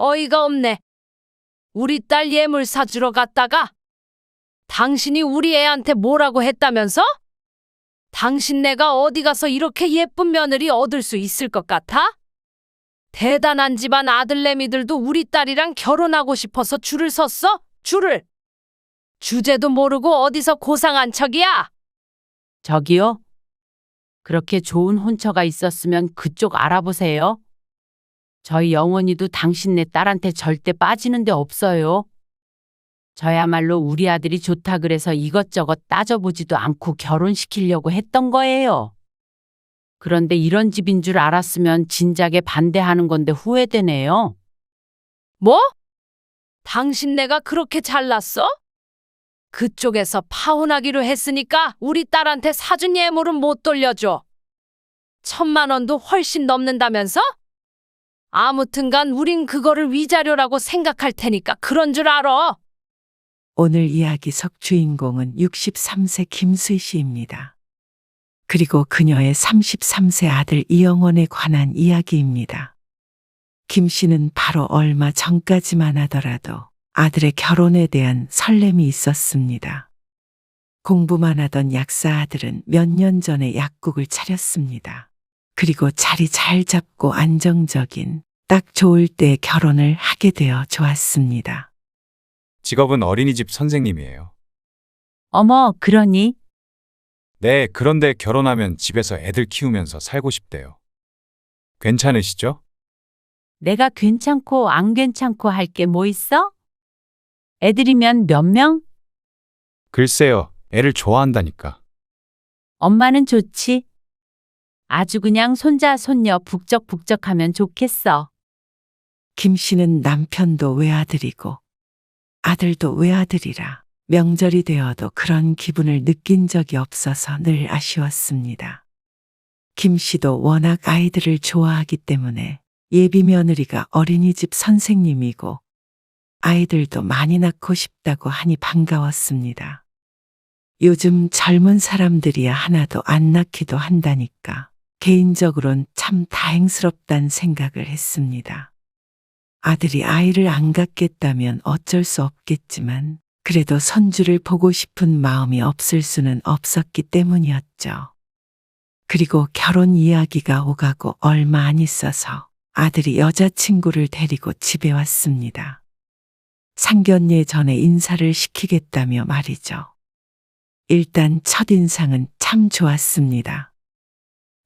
어이가 없네. 우리 딸 예물 사주러 갔다가 당신이 우리 애한테 뭐라고 했다면서? 당신네가 어디 가서 이렇게 예쁜 며느리 얻을 수 있을 것 같아? 대단한 집안 아들내미들도 우리 딸이랑 결혼하고 싶어서 줄을 섰어? 줄을. 주제도 모르고 어디서 고상한 척이야? 저기요. 그렇게 좋은 혼처가 있었으면 그쪽 알아보세요. 저희 영원이도 당신네 딸한테 절대 빠지는 데 없어요. 저야말로 우리 아들이 좋다 그래서 이것저것 따져보지도 않고 결혼시키려고 했던 거예요. 그런데 이런 집인 줄 알았으면 진작에 반대하는 건데 후회되네요. 뭐? 당신네가 그렇게 잘났어? 그쪽에서 파혼하기로 했으니까 우리 딸한테 사준 예물은 못 돌려줘. 1,000만 원도 훨씬 넘는다면서? 아무튼간 우린 그거를 위자료라고 생각할 테니까 그런 줄 알아. 오늘 이야기 속 주인공은 63세 김수희 씨입니다. 그리고 그녀의 33세 아들 이영원에 관한 이야기입니다. 김 씨는 바로 얼마 전까지만 하더라도 아들의 결혼에 대한 설렘이 있었습니다. 공부만 하던 약사 아들은 몇 년 전에 약국을 차렸습니다. 그리고 자리 잘 잡고 안정적인 딱 좋을 때 결혼을 하게 되어 좋았습니다. 직업은 어린이집 선생님이에요. 어머, 그러니? 네, 그런데 결혼하면 집에서 애들 키우면서 살고 싶대요. 괜찮으시죠? 내가 괜찮고 안 괜찮고 할 게 뭐 있어? 애들이면 몇 명? 글쎄요, 애를 좋아한다니까. 엄마는 좋지. 아주 그냥 손자 손녀 북적북적하면 좋겠어. 김 씨는 남편도 외아들이고 아들도 외아들이라 명절이 되어도 그런 기분을 느낀 적이 없어서 늘 아쉬웠습니다. 김 씨도 워낙 아이들을 좋아하기 때문에 예비 며느리가 어린이집 선생님이고 아이들도 많이 낳고 싶다고 하니 반가웠습니다. 요즘 젊은 사람들이야 하나도 안 낳기도 한다니까 개인적으론 참 다행스럽단 생각을 했습니다. 아들이 아이를 안 갖겠다면 어쩔 수 없겠지만 그래도 손주를 보고 싶은 마음이 없을 수는 없었기 때문이었죠. 그리고 결혼 이야기가 오가고 얼마 안 있어서 아들이 여자친구를 데리고 집에 왔습니다. 상견례 전에 인사를 시키겠다며 말이죠. 일단 첫인상은 참 좋았습니다.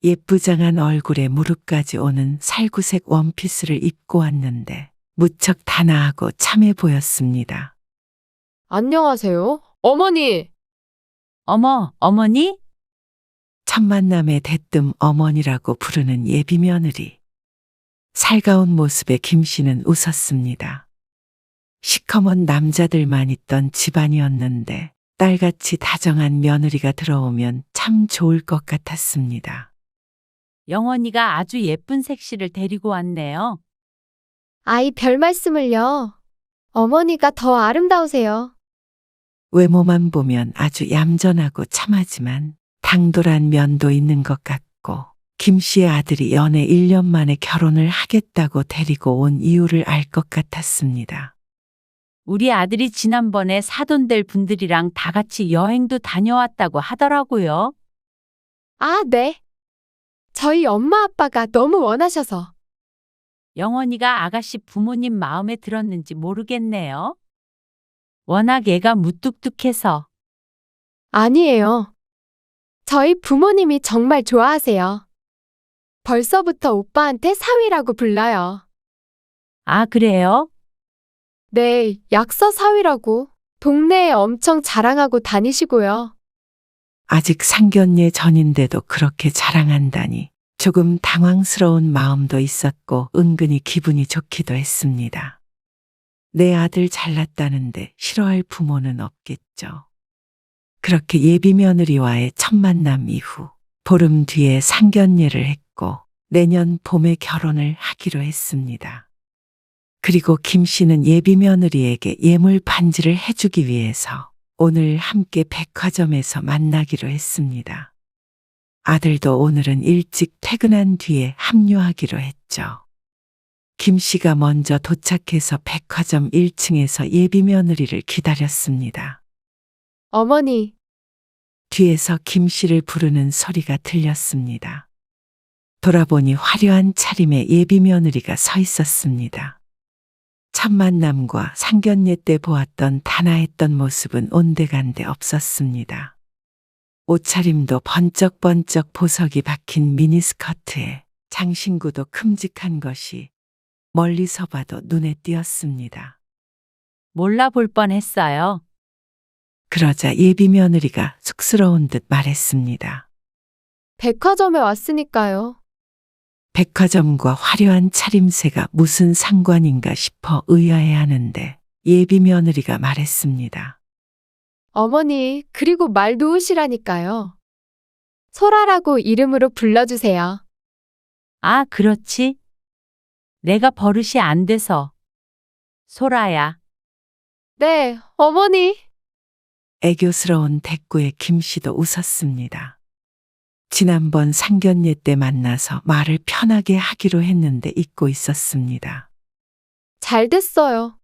예쁘장한 얼굴에 무릎까지 오는 살구색 원피스를 입고 왔는데 무척 단아하고 참해 보였습니다. 안녕하세요. 어머니. 어머, 어머니? 첫 만남에 대뜸 어머니라고 부르는 예비 며느리. 살가운 모습에 김 씨는 웃었습니다. 시커먼 남자들만 있던 집안이었는데 딸같이 다정한 며느리가 들어오면 참 좋을 것 같았습니다. 영원이가 아주 예쁜 색시를 데리고 왔네요. 아이 별 말씀을요. 어머니가 더 아름다우세요. 외모만 보면 아주 얌전하고 참하지만 당돌한 면도 있는 것 같고 김 씨의 아들이 연애 1년 만에 결혼을 하겠다고 데리고 온 이유를 알 것 같았습니다. 우리 아들이 지난번에 사돈될 분들이랑 다 같이 여행도 다녀왔다고 하더라고요. 아, 네. 저희 엄마 아빠가 너무 원하셔서. 영원이가 아가씨 부모님 마음에 들었는지 모르겠네요. 워낙 애가 무뚝뚝해서. 아니에요. 저희 부모님이 정말 좋아하세요. 벌써부터 오빠한테 사위라고 불러요. 아, 그래요? 네, 약사 사위라고 동네에 엄청 자랑하고 다니시고요. 아직 상견례 전인데도 그렇게 자랑한다니 조금 당황스러운 마음도 있었고 은근히 기분이 좋기도 했습니다. 내 아들 잘났다는데 싫어할 부모는 없겠죠. 그렇게 예비 며느리와의 첫 만남 이후 보름 뒤에 상견례를 했고 내년 봄에 결혼을 하기로 했습니다. 그리고 김 씨는 예비 며느리에게 예물 반지를 해주기 위해서 오늘 함께 백화점에서 만나기로 했습니다. 아들도 오늘은 일찍 퇴근한 뒤에 합류하기로 했죠. 김 씨가 먼저 도착해서 백화점 1층에서 예비 며느리를 기다렸습니다. 어머니, 뒤에서 김 씨를 부르는 소리가 들렸습니다. 돌아보니 화려한 차림의 예비 며느리가 서 있었습니다. 첫 만남과 상견례 때 보았던 단아했던 모습은 온데간데 없었습니다. 옷차림도 번쩍번쩍 보석이 박힌 미니스커트에 장신구도 큼직한 것이 멀리서 봐도 눈에 띄었습니다. 몰라볼 뻔했어요. 그러자 예비 며느리가 쑥스러운 듯 말했습니다. 백화점에 왔으니까요. 백화점과 화려한 차림새가 무슨 상관인가 싶어 의아해하는데 예비 며느리가 말했습니다. 어머니, 그리고 말 놓으시라니까요. 소라라고 이름으로 불러주세요. 아, 그렇지. 내가 버릇이 안 돼서. 소라야. 네, 어머니. 애교스러운 대꾸에 김 씨도 웃었습니다. 지난번 상견례 때 만나서 말을 편하게 하기로 했는데 잊고 있었습니다. 잘 됐어요.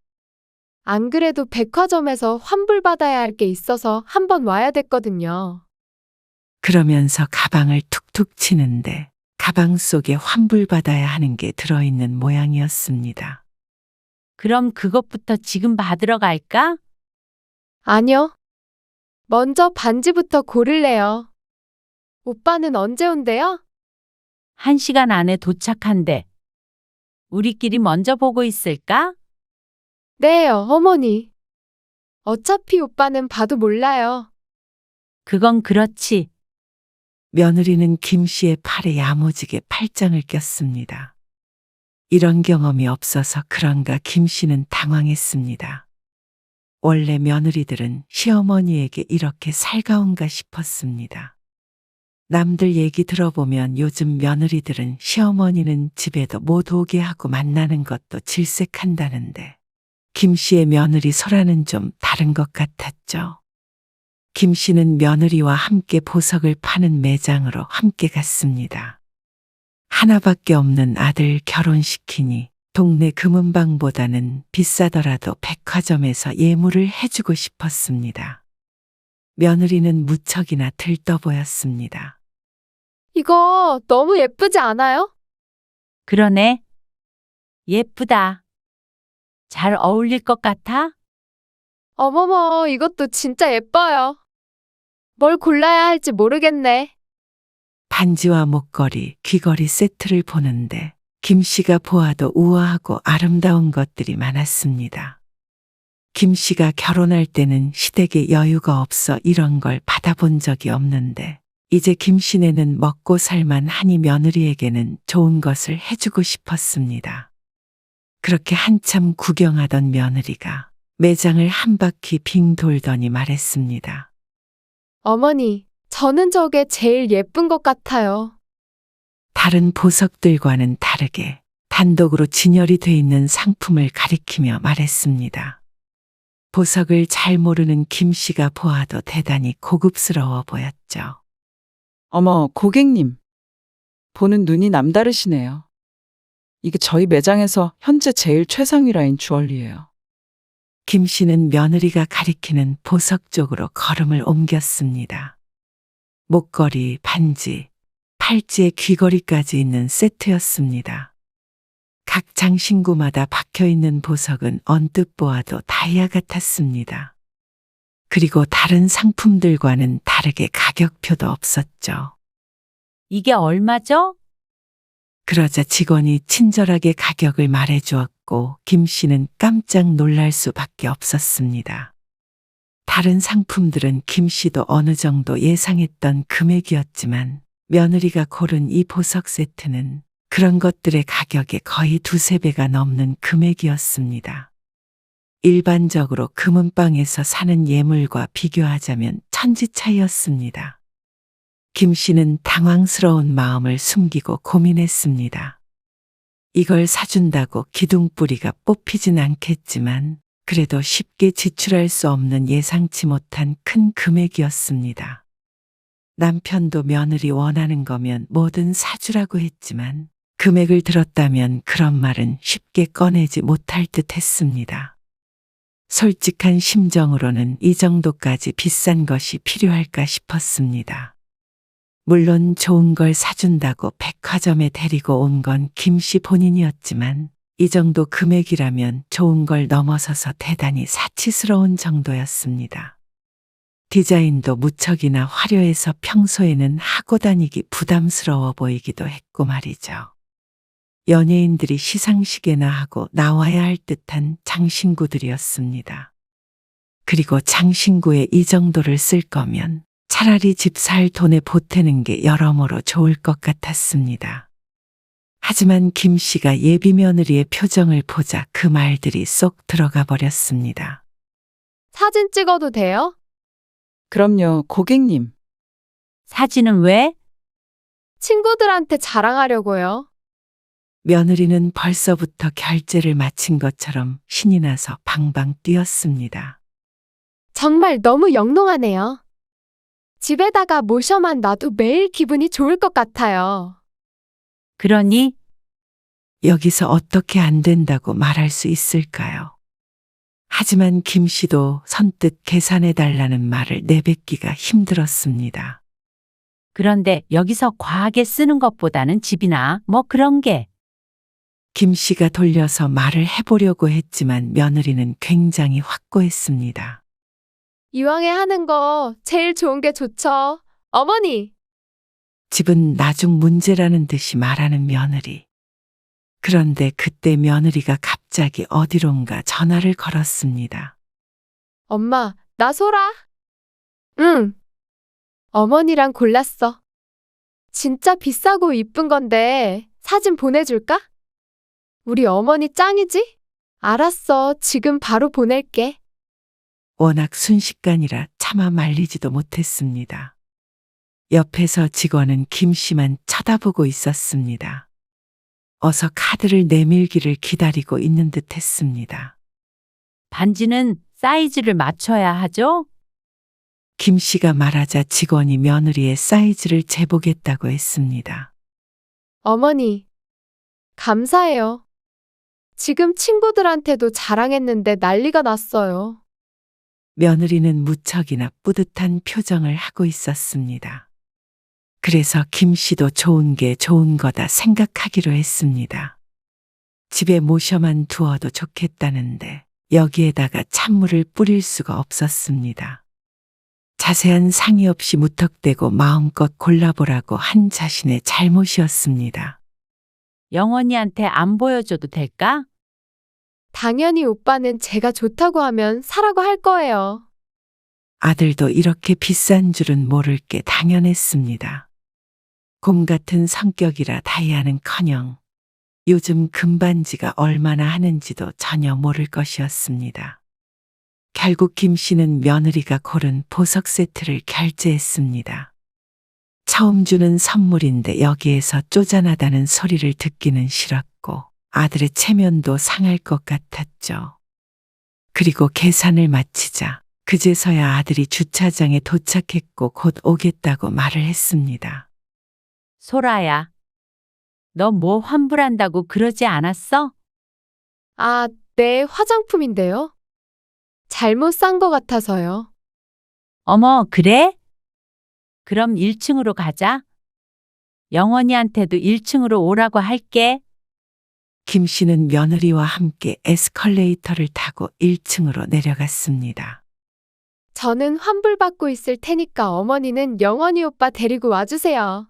안 그래도 백화점에서 환불받아야 할 게 있어서 한번 와야 됐거든요. 그러면서 가방을 툭툭 치는데 가방 속에 환불받아야 하는 게 들어있는 모양이었습니다. 그럼 그것부터 지금 받으러 갈까? 아니요. 먼저 반지부터 고를래요. 오빠는 언제 온대요? 1시간 안에 도착한대. 우리끼리 먼저 보고 있을까? 네, 어머니. 어차피 오빠는 봐도 몰라요. 그건 그렇지. 며느리는 김 씨의 팔에 야무지게 팔짱을 꼈습니다. 이런 경험이 없어서 그런가 김 씨는 당황했습니다. 원래 며느리들은 시어머니에게 이렇게 살가운가 싶었습니다. 남들 얘기 들어보면 요즘 며느리들은 시어머니는 집에도 못 오게 하고 만나는 것도 질색한다는데 김 씨의 며느리 소라는 좀 다른 것 같았죠. 김 씨는 며느리와 함께 보석을 파는 매장으로 함께 갔습니다. 하나밖에 없는 아들 결혼시키니 동네 금은방보다는 비싸더라도 백화점에서 예물을 해주고 싶었습니다. 며느리는 무척이나 들떠 보였습니다. 이거 너무 예쁘지 않아요? 그러네. 예쁘다. 잘 어울릴 것 같아? 어머머, 이것도 진짜 예뻐요. 뭘 골라야 할지 모르겠네. 반지와 목걸이, 귀걸이 세트를 보는데 김 씨가 보아도 우아하고 아름다운 것들이 많았습니다. 김 씨가 결혼할 때는 시댁에 여유가 없어 이런 걸 받아본 적이 없는데 이제 김 씨네는 먹고 살만 하니 며느리에게는 좋은 것을 해주고 싶었습니다. 그렇게 한참 구경하던 며느리가 매장을 한 바퀴 빙 돌더니 말했습니다. 어머니, 저는 저게 제일 예쁜 것 같아요. 다른 보석들과는 다르게 단독으로 진열이 돼 있는 상품을 가리키며 말했습니다. 보석을 잘 모르는 김 씨가 보아도 대단히 고급스러워 보였죠. 어머, 고객님. 보는 눈이 남다르시네요. 이게 저희 매장에서 현재 제일 최상위 라인 주얼리예요. 김 씨는 며느리가 가리키는 보석 쪽으로 걸음을 옮겼습니다. 목걸이, 반지, 팔찌에 귀걸이까지 있는 세트였습니다. 각 장신구마다 박혀있는 보석은 언뜻 보아도 다이아 같았습니다. 그리고 다른 상품들과는 다르게 가격표도 없었죠. 이게 얼마죠? 그러자 직원이 친절하게 가격을 말해주었고 김 씨는 깜짝 놀랄 수밖에 없었습니다. 다른 상품들은 김 씨도 어느 정도 예상했던 금액이었지만 며느리가 고른 이 보석 세트는 그런 것들의 가격의 거의 두세 배가 넘는 금액이었습니다. 일반적으로 금은방에서 사는 예물과 비교하자면 천지 차이였습니다. 김 씨는 당황스러운 마음을 숨기고 고민했습니다. 이걸 사준다고 기둥뿌리가 뽑히진 않겠지만 그래도 쉽게 지출할 수 없는 예상치 못한 큰 금액이었습니다. 남편도 며느리 원하는 거면 뭐든 사주라고 했지만 금액을 들었다면 그런 말은 쉽게 꺼내지 못할 듯 했습니다. 솔직한 심정으로는 이 정도까지 비싼 것이 필요할까 싶었습니다. 물론 좋은 걸 사준다고 백화점에 데리고 온 건 김 씨 본인이었지만 이 정도 금액이라면 좋은 걸 넘어서서 대단히 사치스러운 정도였습니다. 디자인도 무척이나 화려해서 평소에는 하고 다니기 부담스러워 보이기도 했고 말이죠. 연예인들이 시상식에나 하고 나와야 할 듯한 장신구들이었습니다. 그리고 장신구에 이 정도를 쓸 거면 차라리 집 살 돈에 보태는 게 여러모로 좋을 것 같았습니다. 하지만 김 씨가 예비 며느리의 표정을 보자 그 말들이 쏙 들어가 버렸습니다. 사진 찍어도 돼요? 그럼요, 고객님. 사진은 왜? 친구들한테 자랑하려고요. 며느리는 벌써부터 결제를 마친 것처럼 신이 나서 방방 뛰었습니다. 정말 너무 영롱하네요. 집에다가 모셔만 놔도 매일 기분이 좋을 것 같아요. 그러니 여기서 어떻게 안 된다고 말할 수 있을까요? 하지만 김 씨도 선뜻 계산해 달라는 말을 내뱉기가 힘들었습니다. 그런데 여기서 과하게 쓰는 것보다는 집이나 뭐 그런 게. 김 씨가 돌려서 말을 해보려고 했지만 며느리는 굉장히 확고했습니다. 이왕에 하는 거 제일 좋은 게 좋죠. 어머니, 집은 나중 문제라는 듯이 말하는 며느리. 그런데 그때 며느리가 갑자기 어디론가 전화를 걸었습니다. 엄마, 나 소라. 응. 어머니랑 골랐어. 진짜 비싸고 이쁜 건데 사진 보내줄까? 우리 어머니 짱이지? 알았어. 지금 바로 보낼게. 워낙 순식간이라 차마 말리지도 못했습니다. 옆에서 직원은 김 씨만 쳐다보고 있었습니다. 어서 카드를 내밀기를 기다리고 있는 듯 했습니다. 반지는 사이즈를 맞춰야 하죠? 김 씨가 말하자 직원이 며느리의 사이즈를 재보겠다고 했습니다. 어머니, 감사해요. 지금 친구들한테도 자랑했는데 난리가 났어요. 며느리는 무척이나 뿌듯한 표정을 하고 있었습니다. 그래서 김 씨도 좋은 게 좋은 거다 생각하기로 했습니다. 집에 모셔만 두어도 좋겠다는데 여기에다가 찬물을 뿌릴 수가 없었습니다. 자세한 상의 없이 무턱대고 마음껏 골라보라고 한 자신의 잘못이었습니다. 영원이한테 안 보여줘도 될까? 당연히 오빠는 제가 좋다고 하면 사라고 할 거예요. 아들도 이렇게 비싼 줄은 모를 게 당연했습니다. 곰 같은 성격이라 다이아는커녕 요즘 금반지가 얼마나 하는지도 전혀 모를 것이었습니다. 결국 김 씨는 며느리가 고른 보석 세트를 결제했습니다. 처음 주는 선물인데 여기에서 쪼잔하다는 소리를 듣기는 싫었고 아들의 체면도 상할 것 같았죠. 그리고 계산을 마치자 그제서야 아들이 주차장에 도착했고 곧 오겠다고 말을 했습니다. 소라야, 너 뭐 환불한다고 그러지 않았어? 아, 네, 화장품인데요. 잘못 산 것 같아서요. 어머, 그래? 그럼 1층으로 가자. 영원이한테도 1층으로 오라고 할게. 김 씨는 며느리와 함께 에스컬레이터를 타고 1층으로 내려갔습니다. 저는 환불받고 있을 테니까 어머니는 영원히 오빠 데리고 와주세요.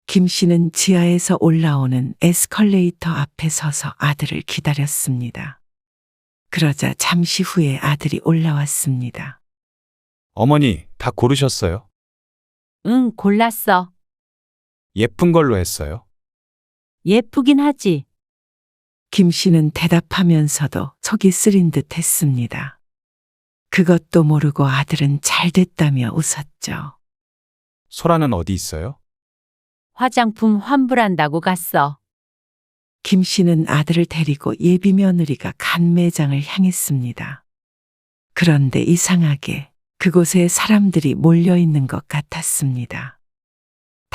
김 씨는 지하에서 올라오는 에스컬레이터 앞에 서서 아들을 기다렸습니다. 그러자 잠시 후에 아들이 올라왔습니다. 어머니, 다 고르셨어요? 응, 골랐어. 예쁜 걸로 했어요. 예쁘긴 하지. 김 씨는 대답하면서도 속이 쓰린 듯 했습니다. 그것도 모르고 아들은 잘 됐다며 웃었죠. 소라는 어디 있어요? 화장품 환불한다고 갔어. 김 씨는 아들을 데리고 예비 며느리가 간 매장을 향했습니다. 그런데 이상하게 그곳에 사람들이 몰려 있는 것 같았습니다.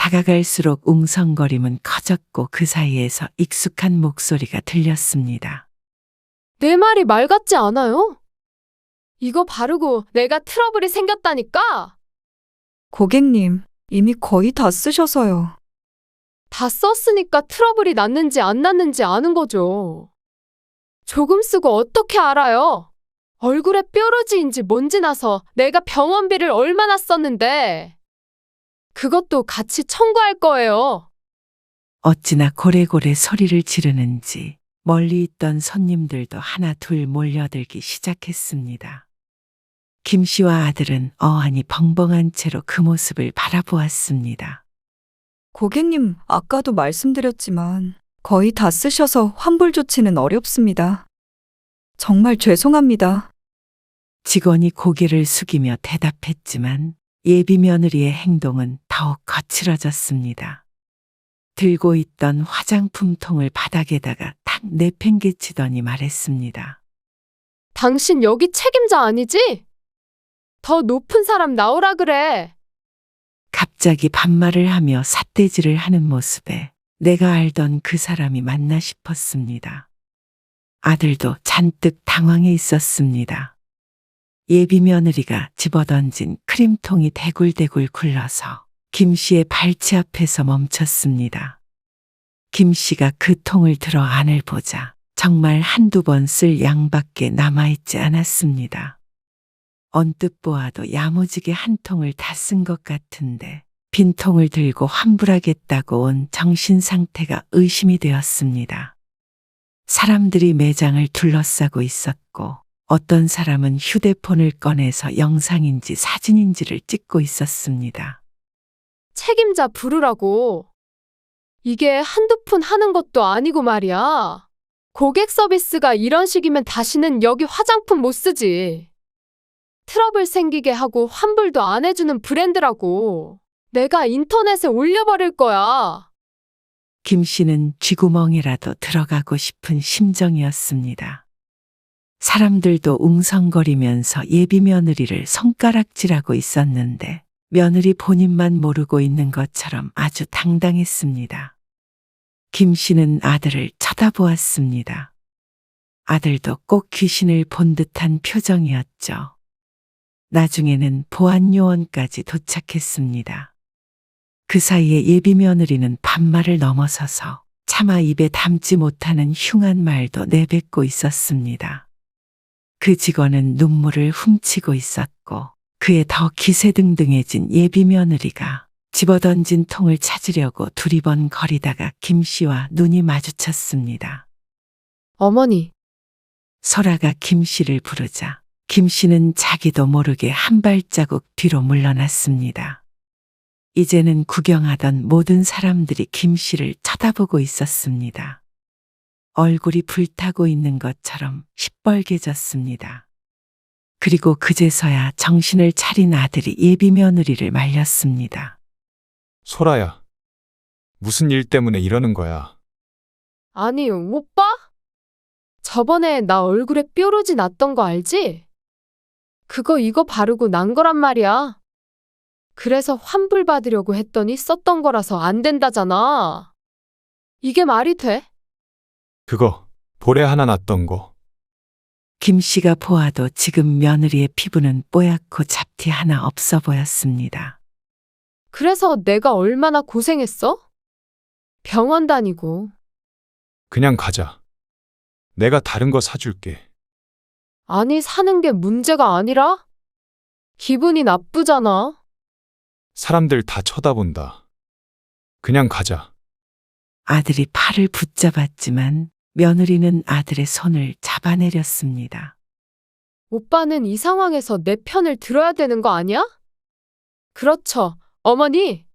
다가갈수록 웅성거림은 커졌고 그 사이에서 익숙한 목소리가 들렸습니다. 내 말이 말 같지 않아요? 이거 바르고 내가 트러블이 생겼다니까? 고객님, 이미 거의 다 쓰셔서요. 다 썼으니까 트러블이 났는지 안 났는지 아는 거죠. 조금 쓰고 어떻게 알아요? 얼굴에 뾰루지인지 뭔지 나서 내가 병원비를 얼마나 썼는데. 그것도 같이 청구할 거예요. 어찌나 고래고래 소리를 지르는지 멀리 있던 손님들도 하나 둘 몰려들기 시작했습니다. 김 씨와 아들은 어안이 벙벙한 채로 그 모습을 바라보았습니다. 고객님, 아까도 말씀드렸지만 거의 다 쓰셔서 환불 조치는 어렵습니다. 정말 죄송합니다. 직원이 고개를 숙이며 대답했지만 예비 며느리의 행동은 더욱 거칠어졌습니다. 들고 있던 화장품 통을 바닥에다가 탁 내팽개치더니 말했습니다. 당신 여기 책임자 아니지? 더 높은 사람 나오라 그래. 갑자기 반말을 하며 삿대질을 하는 모습에 내가 알던 그 사람이 맞나 싶었습니다. 아들도 잔뜩 당황해 있었습니다. 예비 며느리가 집어던진 크림통이 대굴대굴 굴러서 김 씨의 발치 앞에서 멈췄습니다. 김 씨가 그 통을 들어 안을 보자 정말 한두 번 쓸 양밖에 남아있지 않았습니다. 언뜻 보아도 야무지게 한 통을 다 쓴 것 같은데 빈 통을 들고 환불하겠다고 온 정신 상태가 의심이 되었습니다. 사람들이 매장을 둘러싸고 있었고 어떤 사람은 휴대폰을 꺼내서 영상인지 사진인지를 찍고 있었습니다. 책임자 부르라고. 이게 한두 푼 하는 것도 아니고 말이야. 고객 서비스가 이런 식이면 다시는 여기 화장품 못 쓰지. 트러블 생기게 하고 환불도 안 해주는 브랜드라고. 내가 인터넷에 올려버릴 거야. 김 씨는 쥐구멍이라도 들어가고 싶은 심정이었습니다. 사람들도 웅성거리면서 예비 며느리를 손가락질하고 있었는데 며느리 본인만 모르고 있는 것처럼 아주 당당했습니다. 김 씨는 아들을 쳐다보았습니다. 아들도 꼭 귀신을 본 듯한 표정이었죠. 나중에는 보안요원까지 도착했습니다. 그 사이에 예비 며느리는 반말을 넘어서서 차마 입에 담지 못하는 흉한 말도 내뱉고 있었습니다. 그 직원은 눈물을 훔치고 있었고 그에 더 기세등등해진 예비 며느리가 집어던진 통을 찾으려고 두리번거리다가 김 씨와 눈이 마주쳤습니다. 어머니, 설아가 김 씨를 부르자 김 씨는 자기도 모르게 한 발자국 뒤로 물러났습니다. 이제는 구경하던 모든 사람들이 김 씨를 쳐다보고 있었습니다. 얼굴이 불타고 있는 것처럼 시뻘개졌습니다. 그리고 그제서야 정신을 차린 아들이 예비 며느리를 말렸습니다. 소라야, 무슨 일 때문에 이러는 거야? 아니, 오빠? 저번에 나 얼굴에 뾰루지 났던 거 알지? 그거 이거 바르고 난 거란 말이야. 그래서 환불 받으려고 했더니 썼던 거라서 안 된다잖아. 이게 말이 돼? 그거 볼에 하나 났던 거. 김 씨가 보아도 지금 며느리의 피부는 뽀얗고 잡티 하나 없어 보였습니다. 그래서 내가 얼마나 고생했어? 병원 다니고. 그냥 가자. 내가 다른 거 사줄게. 아니, 사는 게 문제가 아니라? 기분이 나쁘잖아. 사람들 다 쳐다본다. 그냥 가자. 아들이 팔을 붙잡았지만 며느리는 아들의 손을 잡아내렸습니다. 오빠는 이 상황에서 내 편을 들어야 되는 거 아니야? 그렇죠, 어머니.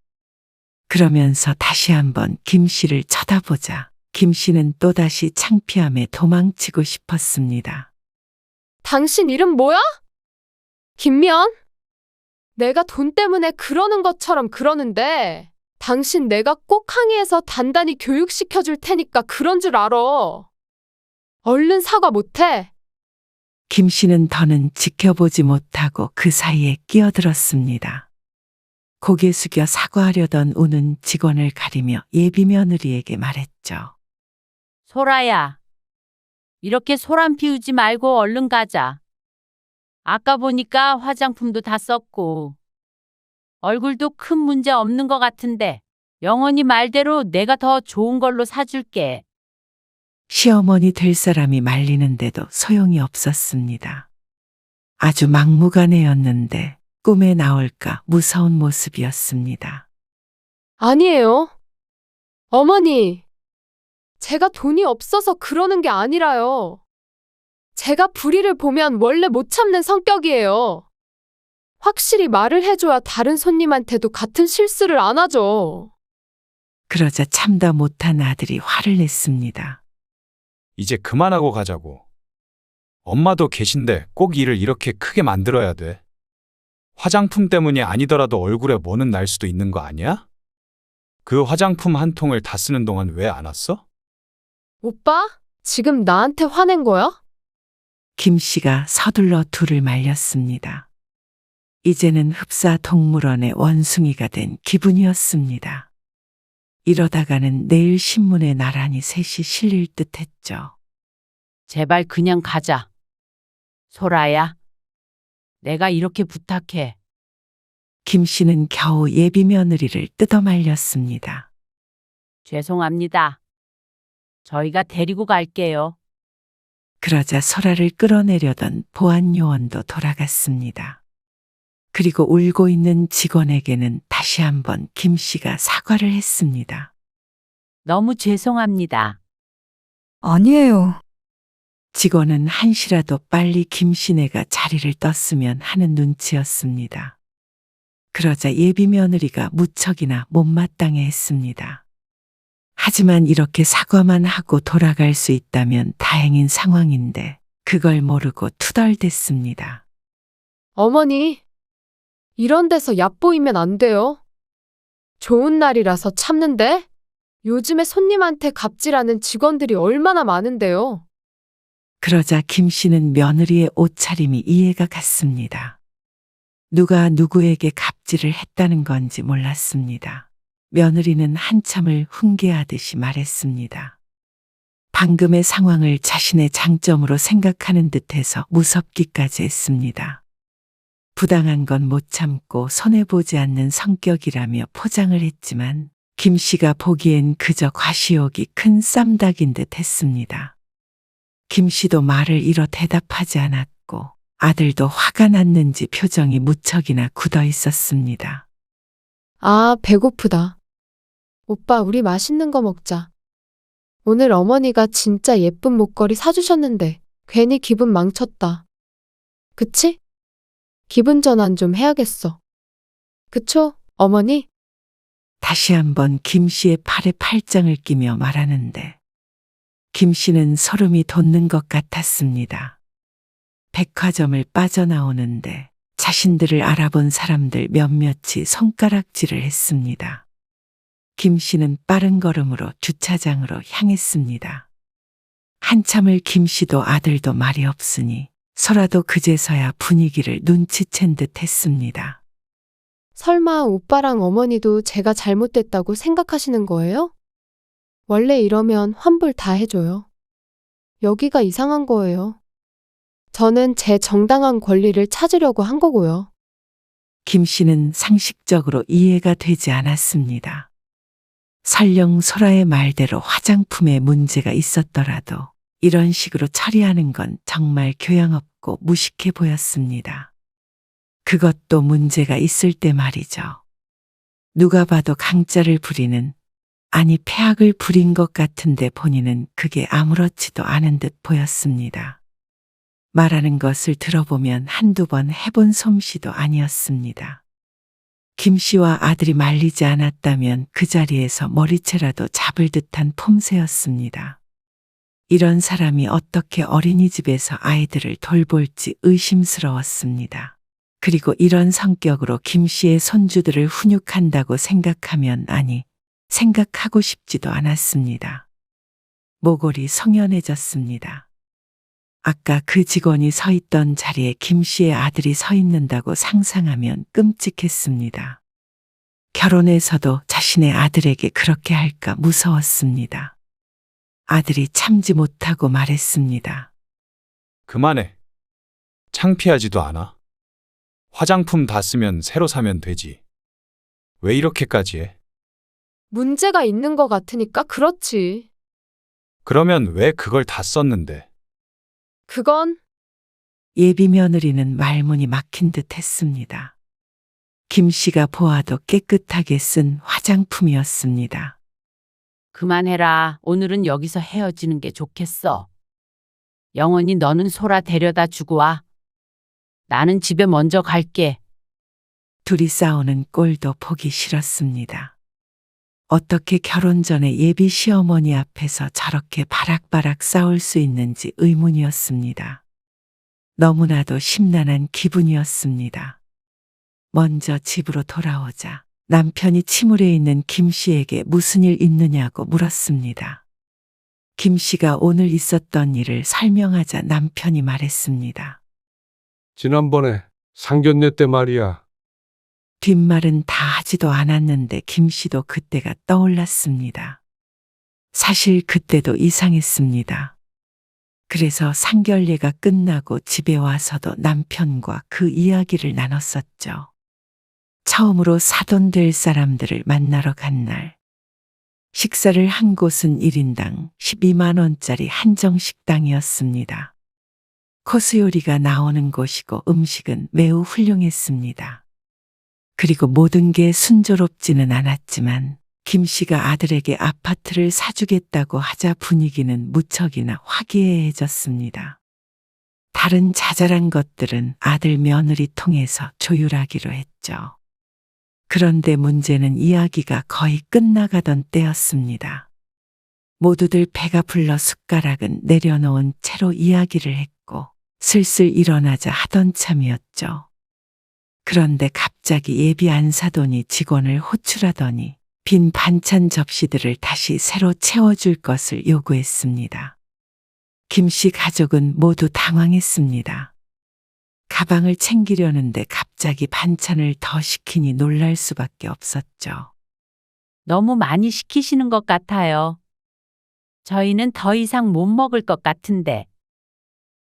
그러면서 다시 한번 김 씨를 쳐다보자 김 씨는 또다시 창피함에 도망치고 싶었습니다. 당신 이름 뭐야? 김미연? 내가 돈 때문에 그러는 것처럼 그러는데 당신 내가 꼭 항의해서 단단히 교육시켜 줄 테니까 그런 줄 알아. 얼른 사과 못해. 김 씨는 더는 지켜보지 못하고 그 사이에 끼어들었습니다. 고개 숙여 사과하려던 우는 직원을 가리며 예비 며느리에게 말했죠. 소라야, 이렇게 소란 피우지 말고 얼른 가자. 아까 보니까 화장품도 다 썼고 얼굴도 큰 문제 없는 것 같은데 영원히 말대로 내가 더 좋은 걸로 사줄게. 시어머니 될 사람이 말리는데도 소용이 없었습니다. 아주 막무가내였는데 꿈에 나올까 무서운 모습이었습니다. 아니에요. 어머니, 제가 돈이 없어서 그러는 게 아니라요. 제가 불의를 보면 원래 못 참는 성격이에요. 확실히 말을 해줘야 다른 손님한테도 같은 실수를 안 하죠. 그러자 참다 못한 아들이 화를 냈습니다. 이제 그만하고 가자고. 엄마도 계신데 꼭 일을 이렇게 크게 만들어야 돼. 화장품 때문이 아니더라도 얼굴에 뭐는 날 수도 있는 거 아니야? 그 화장품 한 통을 다 쓰는 동안 왜 안 왔어? 오빠, 지금 나한테 화낸 거야? 김 씨가 서둘러 둘을 말렸습니다. 이제는 흡사 동물원의 원숭이가 된 기분이었습니다. 이러다가는 내일 신문에 나란히 셋이 실릴 듯 했죠. 제발 그냥 가자. 소라야, 내가 이렇게 부탁해. 김 씨는 겨우 예비 며느리를 뜯어 말렸습니다. 죄송합니다. 저희가 데리고 갈게요. 그러자 소라를 끌어내려던 보안 요원도 돌아갔습니다. 그리고 울고 있는 직원에게는 다시 한번 김 씨가 사과를 했습니다. 너무 죄송합니다. 아니에요. 직원은 한시라도 빨리 김 씨네가 자리를 떴으면 하는 눈치였습니다. 그러자 예비 며느리가 무척이나 못마땅해 했습니다. 하지만 이렇게 사과만 하고 돌아갈 수 있다면 다행인 상황인데 그걸 모르고 투덜댔습니다. 어머니, 이런 데서 얕보이면 안 돼요. 좋은 날이라서 참는데 요즘에 손님한테 갑질하는 직원들이 얼마나 많은데요. 그러자 김 씨는 며느리의 옷차림이 이해가 갔습니다. 누가 누구에게 갑질을 했다는 건지 몰랐습니다. 며느리는 한참을 훈계하듯이 말했습니다. 방금의 상황을 자신의 장점으로 생각하는 듯해서 무섭기까지 했습니다. 부당한 건 못 참고 손해보지 않는 성격이라며 포장을 했지만 김 씨가 보기엔 그저 과시욕이 큰 쌈닭인 듯 했습니다. 김 씨도 말을 잃어 대답하지 않았고 아들도 화가 났는지 표정이 무척이나 굳어 있었습니다. 아, 배고프다. 오빠, 우리 맛있는 거 먹자. 오늘 어머니가 진짜 예쁜 목걸이 사주셨는데 괜히 기분 망쳤다. 그치? 기분 전환 좀 해야겠어. 그쵸, 어머니? 다시 한번 김 씨의 팔에 팔짱을 끼며 말하는데 김 씨는 소름이 돋는 것 같았습니다. 백화점을 빠져나오는데 자신들을 알아본 사람들 몇몇이 손가락질을 했습니다. 김 씨는 빠른 걸음으로 주차장으로 향했습니다. 한참을 김 씨도 아들도 말이 없으니 소라도 그제서야 분위기를 눈치챈 듯 했습니다. 설마 오빠랑 어머니도 제가 잘못됐다고 생각하시는 거예요? 원래 이러면 환불 다 해줘요. 여기가 이상한 거예요. 저는 제 정당한 권리를 찾으려고 한 거고요. 김 씨는 상식적으로 이해가 되지 않았습니다. 설령 소라의 말대로 화장품에 문제가 있었더라도 이런 식으로 처리하는 건 정말 교양없고 무식해 보였습니다. 그것도 문제가 있을 때 말이죠. 누가 봐도 강짜를 부리는, 아니 폐악을 부린 것 같은데 본인은 그게 아무렇지도 않은 듯 보였습니다. 말하는 것을 들어보면 한두 번 해본 솜씨도 아니었습니다. 김 씨와 아들이 말리지 않았다면 그 자리에서 머리채라도 잡을 듯한 폼새였습니다. 이런 사람이 어떻게 어린이집에서 아이들을 돌볼지 의심스러웠습니다. 그리고 이런 성격으로 김 씨의 손주들을 훈육한다고 생각하면 생각하고 싶지도 않았습니다. 모골이 성연해졌습니다. 아까 그 직원이 서 있던 자리에 김 씨의 아들이 서 있는다고 상상하면 끔찍했습니다. 결혼해서도 자신의 아들에게 그렇게 할까 무서웠습니다. 아들이 참지 못하고 말했습니다. 그만해. 창피하지도 않아. 화장품 다 쓰면 새로 사면 되지. 왜 이렇게까지 해? 문제가 있는 것 같으니까 그렇지. 그러면 왜 그걸 다 썼는데? 그건 예비 며느리는 말문이 막힌 듯 했습니다. 김 씨가 보아도 깨끗하게 쓴 화장품이었습니다. 그만해라. 오늘은 여기서 헤어지는 게 좋겠어. 영원히 너는 소라 데려다 주고 와. 나는 집에 먼저 갈게. 둘이 싸우는 꼴도 보기 싫었습니다. 어떻게 결혼 전에 예비 시어머니 앞에서 저렇게 바락바락 싸울 수 있는지 의문이었습니다. 너무나도 심란한 기분이었습니다. 먼저 집으로 돌아오자 남편이 침울해 있는 김 씨에게 무슨 일 있느냐고 물었습니다. 김 씨가 오늘 있었던 일을 설명하자 남편이 말했습니다. 지난번에 상견례 때 말이야. 뒷말은 다 하지도 않았는데 김 씨도 그때가 떠올랐습니다. 사실 그때도 이상했습니다. 그래서 상견례가 끝나고 집에 와서도 남편과 그 이야기를 나눴었죠. 처음으로 사돈 될 사람들을 만나러 간 날. 식사를 한 곳은 1인당 12만 원짜리 한정식당이었습니다. 코스 요리가 나오는 곳이고 음식은 매우 훌륭했습니다. 그리고 모든 게 순조롭지는 않았지만 김 씨가 아들에게 아파트를 사주겠다고 하자 분위기는 무척이나 화기애애해졌습니다. 다른 자잘한 것들은 아들 며느리 통해서 조율하기로 했죠. 그런데 문제는 이야기가 거의 끝나가던 때였습니다. 모두들 배가 불러 숟가락은 내려놓은 채로 이야기를 했고 슬슬 일어나자 하던 참이었죠. 그런데 갑자기 예비 안사돈이 직원을 호출하더니 빈 반찬 접시들을 다시 새로 채워줄 것을 요구했습니다. 김 씨 가족은 모두 당황했습니다. 가방을 챙기려는데 갑자기 반찬을 더 시키니 놀랄 수밖에 없었죠. 너무 많이 시키시는 것 같아요. 저희는 더 이상 못 먹을 것 같은데.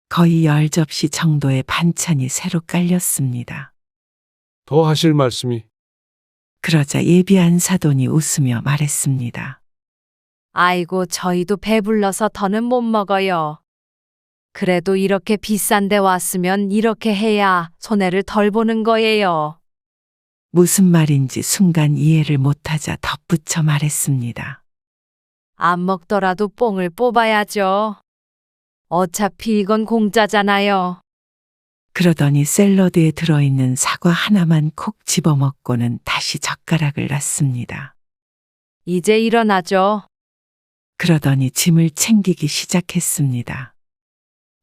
거의 10접시 정도의 반찬이 새로 깔렸습니다. 더 하실 말씀이. 그러자 예비 안사돈이 웃으며 말했습니다. 아이고, 저희도 배불러서 더는 못 먹어요. 그래도 이렇게 비싼 데 왔으면 이렇게 해야 손해를 덜 보는 거예요. 무슨 말인지 순간 이해를 못하자 덧붙여 말했습니다. 안 먹더라도 뽕을 뽑아야죠. 어차피 이건 공짜잖아요. 그러더니 샐러드에 들어있는 사과 하나만 콕 집어먹고는 다시 젓가락을 놨습니다. 이제 일어나죠. 그러더니 짐을 챙기기 시작했습니다.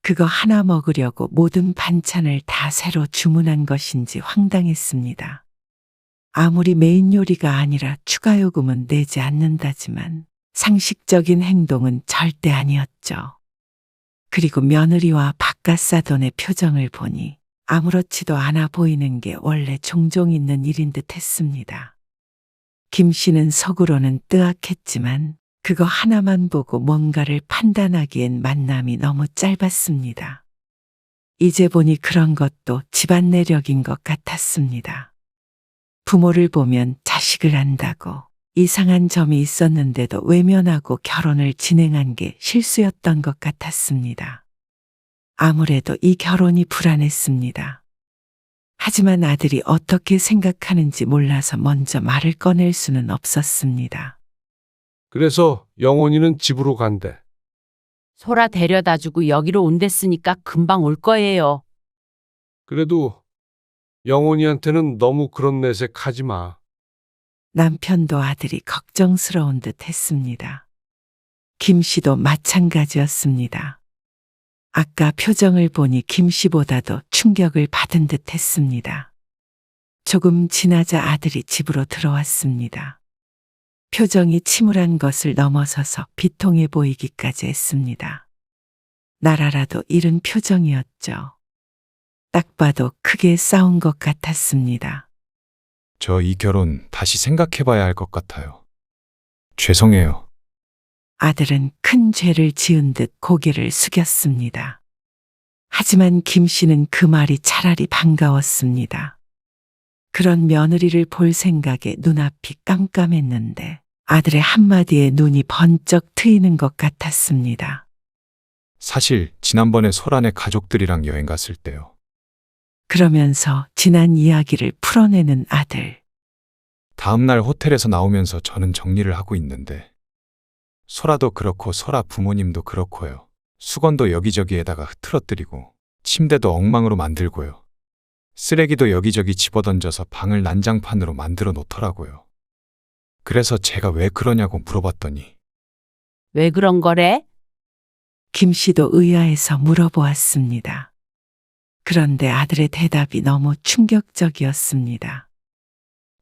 그거 하나 먹으려고 모든 반찬을 다 새로 주문한 것인지 황당했습니다. 아무리 메인 요리가 아니라 추가 요금은 내지 않는다지만 상식적인 행동은 절대 아니었죠. 그리고 며느리와 바깥사돈의 표정을 보니 아무렇지도 않아 보이는 게 원래 종종 있는 일인 듯 했습니다. 김 씨는 속으로는 뜨악했지만 그거 하나만 보고 뭔가를 판단하기엔 만남이 너무 짧았습니다. 이제 보니 그런 것도 집안 내력인 것 같았습니다. 부모를 보면 자식을 안다고 이상한 점이 있었는데도 외면하고 결혼을 진행한 게 실수였던 것 같았습니다. 아무래도 이 결혼이 불안했습니다. 하지만 아들이 어떻게 생각하는지 몰라서 먼저 말을 꺼낼 수는 없었습니다. 그래서 영원이는 집으로 간대. 소라 데려다 주고 여기로 온댔으니까 금방 올 거예요. 그래도 영원이한테는 너무 그런 내색 하지 마. 남편도 아들이 걱정스러운 듯 했습니다. 김 씨도 마찬가지였습니다. 아까 표정을 보니 김 씨보다도 충격을 받은 듯 했습니다. 조금 지나자 아들이 집으로 들어왔습니다. 표정이 침울한 것을 넘어서서 비통해 보이기까지 했습니다. 나라라도 잃은 표정이었죠. 딱 봐도 크게 싸운 것 같았습니다. 저 이 결혼 다시 생각해봐야 할 것 같아요. 죄송해요. 아들은 큰 죄를 지은 듯 고개를 숙였습니다. 하지만 김 씨는 그 말이 차라리 반가웠습니다. 그런 며느리를 볼 생각에 눈앞이 깜깜했는데 아들의 한마디에 눈이 번쩍 트이는 것 같았습니다. 사실 지난번에 소란의 가족들이랑 여행 갔을 때요. 그러면서 지난 이야기를 풀어내는 아들. 다음날 호텔에서 나오면서 저는 정리를 하고 있는데 소라도 그렇고 소라 부모님도 그렇고요. 수건도 여기저기에다가 흐트러뜨리고 침대도 엉망으로 만들고요. 쓰레기도 여기저기 집어던져서 방을 난장판으로 만들어 놓더라고요. 그래서 제가 왜 그러냐고 물어봤더니 왜 그런 거래? 김 씨도 의아해서 물어보았습니다. 그런데 아들의 대답이 너무 충격적이었습니다.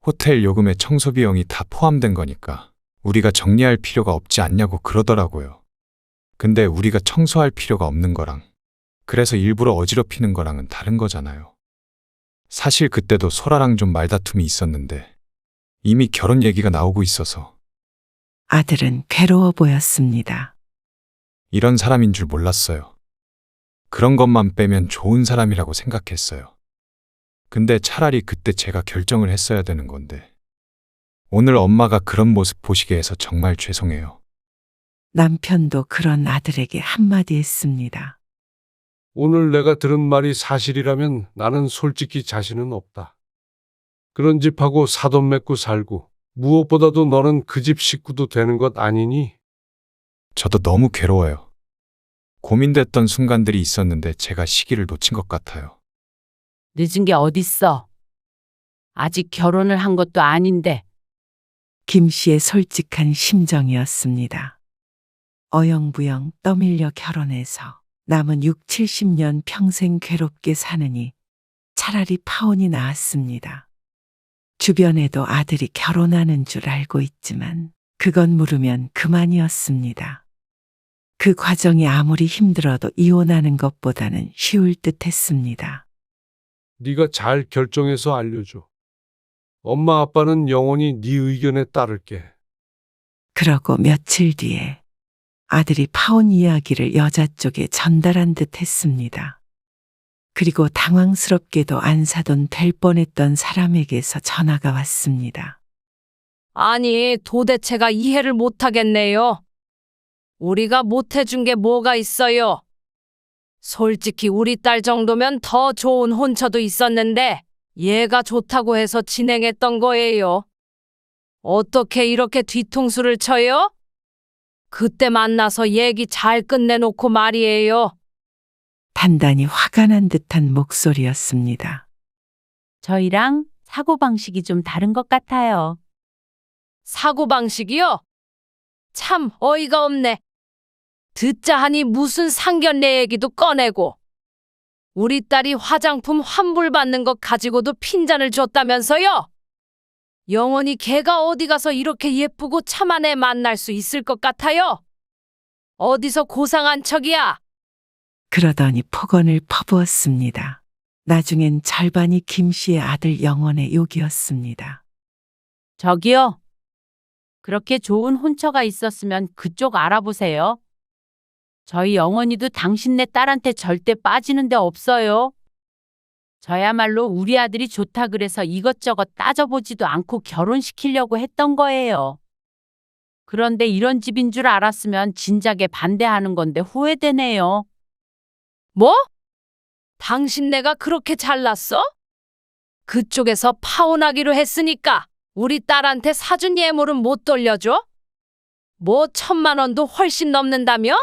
호텔 요금에 청소 비용이 다 포함된 거니까 우리가 정리할 필요가 없지 않냐고 그러더라고요. 근데 우리가 청소할 필요가 없는 거랑 그래서 일부러 어지럽히는 거랑은 다른 거잖아요. 사실 그때도 소라랑 좀 말다툼이 있었는데 이미 결혼 얘기가 나오고 있어서 아들은 괴로워 보였습니다. 이런 사람인 줄 몰랐어요. 그런 것만 빼면 좋은 사람이라고 생각했어요. 근데 차라리 그때 제가 결정을 했어야 되는 건데 오늘 엄마가 그런 모습 보시게 해서 정말 죄송해요. 남편도 그런 아들에게 한마디 했습니다. 오늘 내가 들은 말이 사실이라면 나는 솔직히 자신은 없다. 그런 집하고 사돈 맺고 살고 무엇보다도 너는 그 집 식구도 되는 것 아니니? 저도 너무 괴로워요. 고민됐던 순간들이 있었는데 제가 시기를 놓친 것 같아요. 늦은 게 어딨어. 아직 결혼을 한 것도 아닌데. 김 씨의 솔직한 심정이었습니다. 어영부영 떠밀려 결혼해서 남은 6, 70년 평생 괴롭게 사느니 차라리 파혼이 나았습니다. 주변에도 아들이 결혼하는 줄 알고 있지만 그건 물으면 그만이었습니다. 그 과정이 아무리 힘들어도 이혼하는 것보다는 쉬울 듯 했습니다. 네가 잘 결정해서 알려줘. 엄마 아빠는 영원히 네 의견에 따를게. 그러고 며칠 뒤에 아들이 파혼 이야기를 여자 쪽에 전달한 듯 했습니다. 그리고 당황스럽게도 안 사돈 될 뻔했던 사람에게서 전화가 왔습니다. 아니, 도대체가 이해를 못하겠네요. 우리가 못해준 게 뭐가 있어요? 솔직히 우리 딸 정도면 더 좋은 혼처도 있었는데 얘가 좋다고 해서 진행했던 거예요. 어떻게 이렇게 뒤통수를 쳐요? 그때 만나서 얘기 잘 끝내놓고 말이에요. 단단히 화가 난 듯한 목소리였습니다. 저희랑 사고방식이 좀 다른 것 같아요. 사고방식이요? 참 어이가 없네. 듣자 하니 무슨 상견례 얘기도 꺼내고 우리 딸이 화장품 환불받는 것 가지고도 핀잔을 줬다면서요? 영원히 걔가 어디 가서 이렇게 예쁘고 참한 애 만날 수 있을 것 같아요? 어디서 고상한 척이야? 그러더니 폭언을 퍼부었습니다. 나중엔 절반이 김 씨의 아들 영원의 욕이었습니다. 저기요. 그렇게 좋은 혼처가 있었으면 그쪽 알아보세요. 저희 영원이도 당신네 딸한테 절대 빠지는 데 없어요. 저야말로 우리 아들이 좋다 그래서 이것저것 따져보지도 않고 결혼시키려고 했던 거예요. 그런데 이런 집인 줄 알았으면 진작에 반대하는 건데 후회되네요. 뭐? 당신네가 그렇게 잘났어? 그쪽에서 파혼하기로 했으니까 우리 딸한테 사준 예물은 못 돌려줘? 뭐 1,000만 원도 훨씬 넘는다며?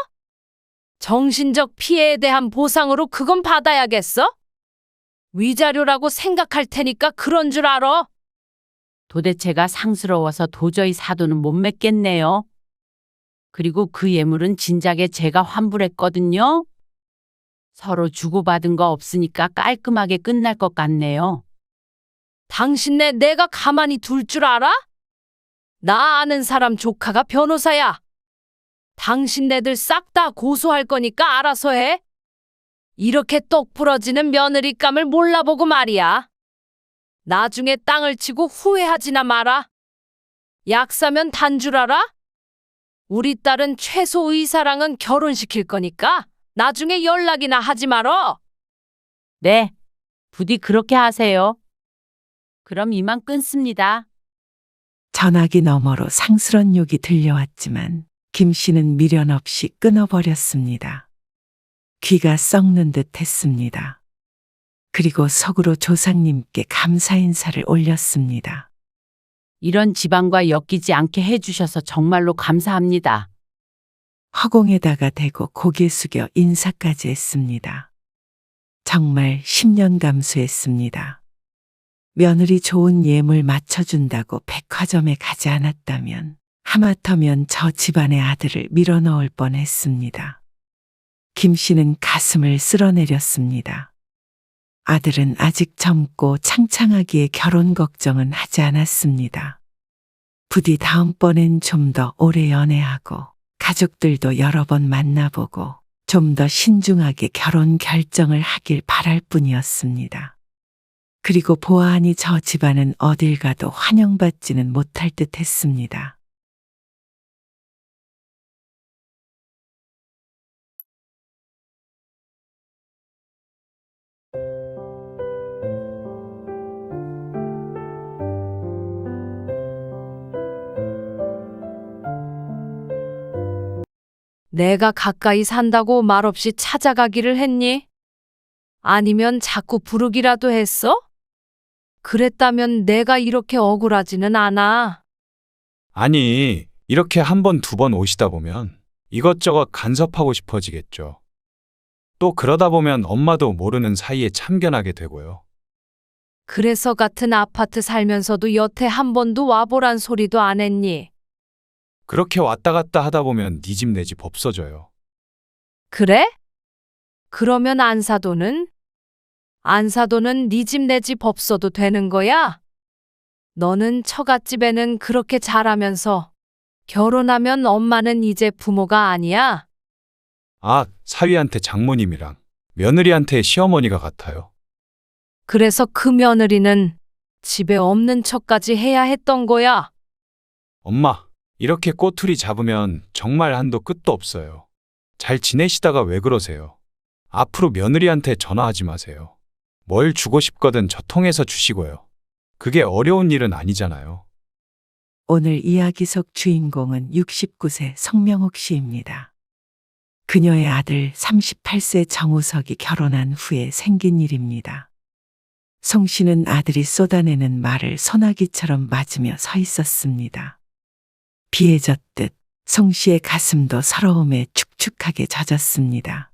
정신적 피해에 대한 보상으로 그건 받아야겠어? 위자료라고 생각할 테니까 그런 줄 알아? 도대체가 상스러워서 도저히 사돈은 못 맺겠네요. 그리고 그 예물은 진작에 제가 환불했거든요. 서로 주고받은 거 없으니까 깔끔하게 끝날 것 같네요. 당신네 내가 가만히 둘 줄 알아? 나 아는 사람 조카가 변호사야. 당신네들 싹 다 고소할 거니까 알아서 해. 이렇게 똑 부러지는 며느리감을 몰라보고 말이야. 나중에 땅을 치고 후회하지나 마라. 약 사면 단 줄 알아? 우리 딸은 최소 의사랑은 결혼시킬 거니까 나중에 연락이나 하지 말어. 네, 부디 그렇게 하세요. 그럼 이만 끊습니다. 전화기 너머로 상스런 욕이 들려왔지만 김 씨는 미련 없이 끊어버렸습니다. 귀가 썩는 듯 했습니다. 그리고 속으로 조상님께 감사 인사를 올렸습니다. 이런 집안과 엮이지 않게 해주셔서 정말로 감사합니다. 허공에다가 대고 고개 숙여 인사까지 했습니다. 정말 10년 감수했습니다. 며느리 좋은 예물 맞춰준다고 백화점에 가지 않았다면 하마터면 저 집안의 아들을 밀어넣을 뻔했습니다. 김 씨는 가슴을 쓸어내렸습니다. 아들은 아직 젊고 창창하기에 결혼 걱정은 하지 않았습니다. 부디 다음번엔 좀 더 오래 연애하고 가족들도 여러 번 만나보고 좀 더 신중하게 결혼 결정을 하길 바랄 뿐이었습니다. 그리고 보아하니 저 집안은 어딜 가도 환영받지는 못할 듯 했습니다. 내가 가까이 산다고 말없이 찾아가기를 했니? 아니면 자꾸 부르기라도 했어? 그랬다면 내가 이렇게 억울하지는 않아. 아니, 이렇게 한 번, 두 번 오시다 보면 이것저것 간섭하고 싶어지겠죠. 또 그러다 보면 엄마도 모르는 사이에 참견하게 되고요. 그래서 같은 아파트 살면서도 여태 한 번도 와보란 소리도 안 했니? 그렇게 왔다 갔다 하다 보면 네 집 내 집 없어져요. 그래? 그러면 안사도는? 안사도는 네 집 내 집 없어도 되는 거야? 너는 처갓집에는 그렇게 잘하면서 결혼하면 엄마는 이제 부모가 아니야? 아, 사위한테 장모님이랑 며느리한테 시어머니가 같아요. 그래서 그 며느리는 집에 없는 척까지 해야 했던 거야? 엄마, 이렇게 꼬투리 잡으면 정말 한도 끝도 없어요. 잘 지내시다가 왜 그러세요? 앞으로 며느리한테 전화하지 마세요. 뭘 주고 싶거든 저 통해서 주시고요. 그게 어려운 일은 아니잖아요. 오늘 이야기 속 주인공은 69세 성명옥 씨입니다. 그녀의 아들 38세 정우석이 결혼한 후에 생긴 일입니다. 송 씨는 아들이 쏟아내는 말을 소나기처럼 맞으며 서 있었습니다. 비에 젖듯 송 씨의 가슴도 서러움에 축축하게 젖었습니다.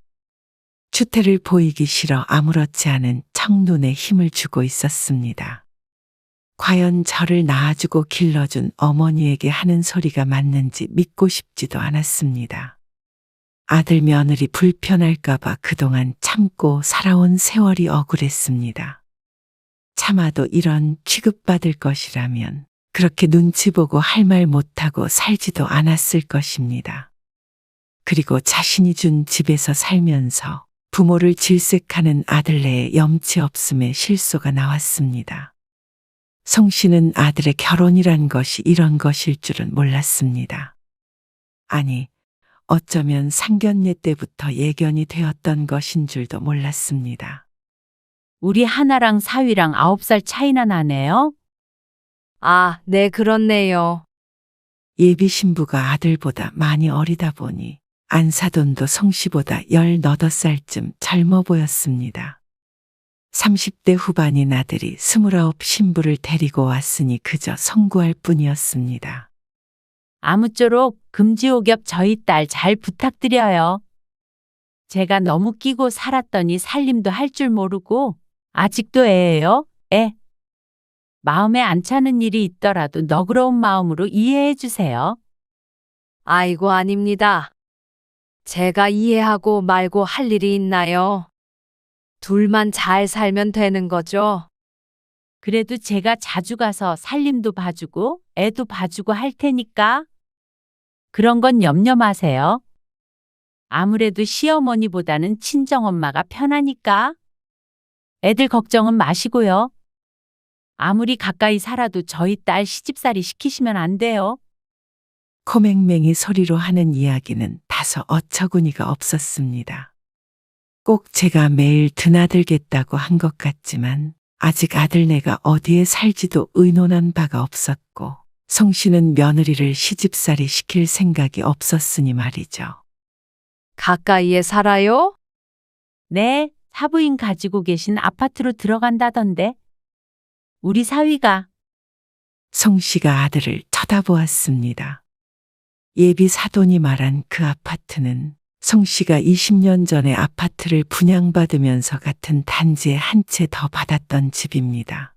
추태를 보이기 싫어 아무렇지 않은 청눈에 힘을 주고 있었습니다. 과연 저를 낳아주고 길러준 어머니에게 하는 소리가 맞는지 믿고 싶지도 않았습니다. 아들 며느리 불편할까봐 그동안 참고 살아온 세월이 억울했습니다. 참아도 이런 취급받을 것이라면 그렇게 눈치 보고 할 말 못하고 살지도 않았을 것입니다. 그리고 자신이 준 집에서 살면서 부모를 질색하는 아들네의 염치 없음에 실소가 나왔습니다. 송 씨는 아들의 결혼이란 것이 이런 것일 줄은 몰랐습니다. 아니, 어쩌면 상견례 때부터 예견이 되었던 것인 줄도 몰랐습니다. 우리 하나랑 사위랑 9살 차이나 나네요. 아, 네, 그렇네요. 예비 신부가 아들보다 많이 어리다 보니 안사돈도 송 씨보다 18살쯤 젊어 보였습니다. 30대 후반인 아들이 29 신부를 데리고 왔으니 그저 송구할 뿐이었습니다. 아무쪼록 금지옥엽 저희 딸 잘 부탁드려요. 제가 너무 끼고 살았더니 살림도 할 줄 모르고 아직도 애예요, 애. 마음에 안 차는 일이 있더라도 너그러운 마음으로 이해해 주세요. 아이고, 아닙니다. 제가 이해하고 말고 할 일이 있나요? 둘만 잘 살면 되는 거죠. 그래도 제가 자주 가서 살림도 봐주고 애도 봐주고 할 테니까 그런 건 염려 마세요. 아무래도 시어머니보다는 친정엄마가 편하니까 애들 걱정은 마시고요. 아무리 가까이 살아도 저희 딸 시집살이 시키시면 안 돼요. 코맹맹이 소리로 하는 이야기는 다소 어처구니가 없었습니다. 꼭 제가 매일 드나들겠다고 한 것 같지만 아직 아들네가 어디에 살지도 의논한 바가 없었고 송 씨는 며느리를 시집살이 시킬 생각이 없었으니 말이죠. 가까이에 살아요? 네, 사부인 가지고 계신 아파트로 들어간다던데. 우리 사위가. 송 씨가 아들을 쳐다보았습니다. 예비 사돈이 말한 그 아파트는 송 씨가 20년 전에 아파트를 분양받으면서 같은 단지에 한 채 더 받았던 집입니다.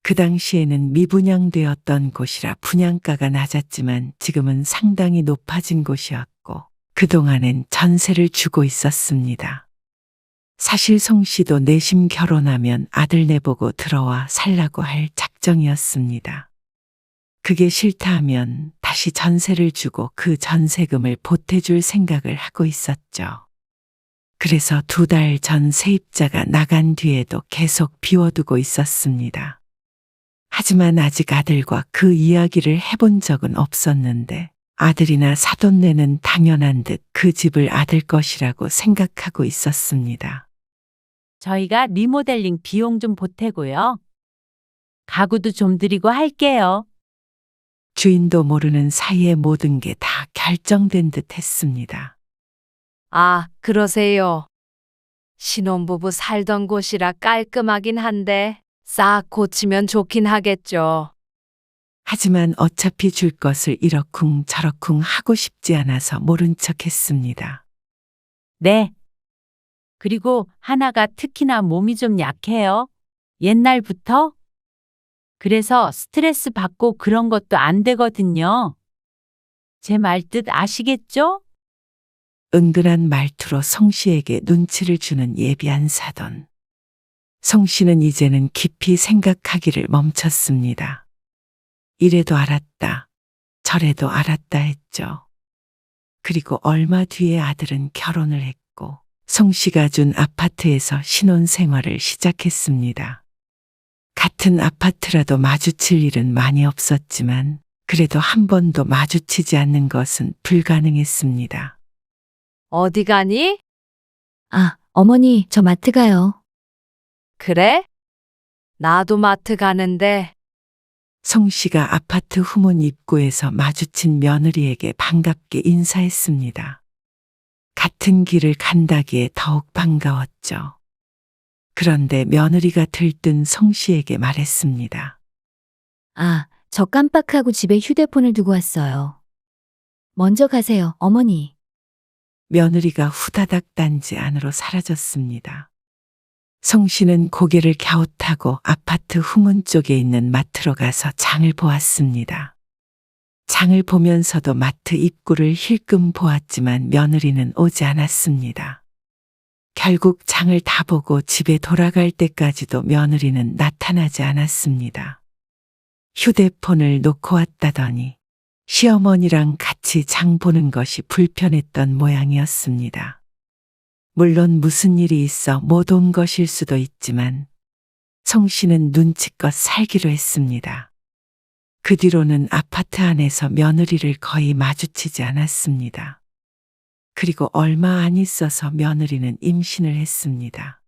그 당시에는 미분양되었던 곳이라 분양가가 낮았지만 지금은 상당히 높아진 곳이었고 그동안엔 전세를 주고 있었습니다. 사실 송 씨도 내심 결혼하면 아들 내보고 들어와 살라고 할 작정이었습니다. 그게 싫다 하면 다시 전세를 주고 그 전세금을 보태줄 생각을 하고 있었죠. 그래서 2달 전 세입자가 나간 뒤에도 계속 비워두고 있었습니다. 하지만 아직 아들과 그 이야기를 해본 적은 없었는데 아들이나 사돈네는 당연한 듯 그 집을 아들 것이라고 생각하고 있었습니다. 저희가 리모델링 비용 좀 보태고요. 가구도 좀 드리고 할게요. 주인도 모르는 사이에 모든 게 다 결정된 듯 했습니다. 아, 그러세요. 신혼부부 살던 곳이라 깔끔하긴 한데 싹 고치면 좋긴 하겠죠. 하지만 어차피 줄 것을 이러쿵 저러쿵 하고 싶지 않아서 모른 척 했습니다. 네. 그리고 하나가 특히나 몸이 좀 약해요. 옛날부터. 그래서 스트레스 받고 그런 것도 안 되거든요. 제 말 뜻 아시겠죠? 은근한 말투로 송 씨에게 눈치를 주는 예비한 사돈. 송 씨는 이제는 깊이 생각하기를 멈췄습니다. 이래도 알았다, 저래도 알았다 했죠. 그리고 얼마 뒤에 아들은 결혼을 했고 송 씨가 준 아파트에서 신혼생활을 시작했습니다. 같은 아파트라도 마주칠 일은 많이 없었지만 그래도 한 번도 마주치지 않는 것은 불가능했습니다. 어디 가니? 아, 어머니, 저 마트 가요. 그래? 나도 마트 가는데 송 씨가 아파트 후문 입구에서 마주친 며느리에게 반갑게 인사했습니다. 같은 길을 간다기에 더욱 반가웠죠. 그런데 며느리가 들뜬 송 씨에게 말했습니다. 아, 저 깜빡하고 집에 휴대폰을 두고 왔어요. 먼저 가세요, 어머니. 며느리가 후다닥 단지 안으로 사라졌습니다. 송 씨는 고개를 갸웃하고 아파트 후문 쪽에 있는 마트로 가서 장을 보았습니다. 장을 보면서도 마트 입구를 힐끔 보았지만 며느리는 오지 않았습니다. 결국 장을 다 보고 집에 돌아갈 때까지도 며느리는 나타나지 않았습니다. 휴대폰을 놓고 왔다더니 시어머니랑 같이 장 보는 것이 불편했던 모양이었습니다. 물론 무슨 일이 있어 못 온 것일 수도 있지만 송 씨는 눈치껏 살기로 했습니다. 그 뒤로는 아파트 안에서 며느리를 거의 마주치지 않았습니다. 그리고 얼마 안 있어서 며느리는 임신을 했습니다.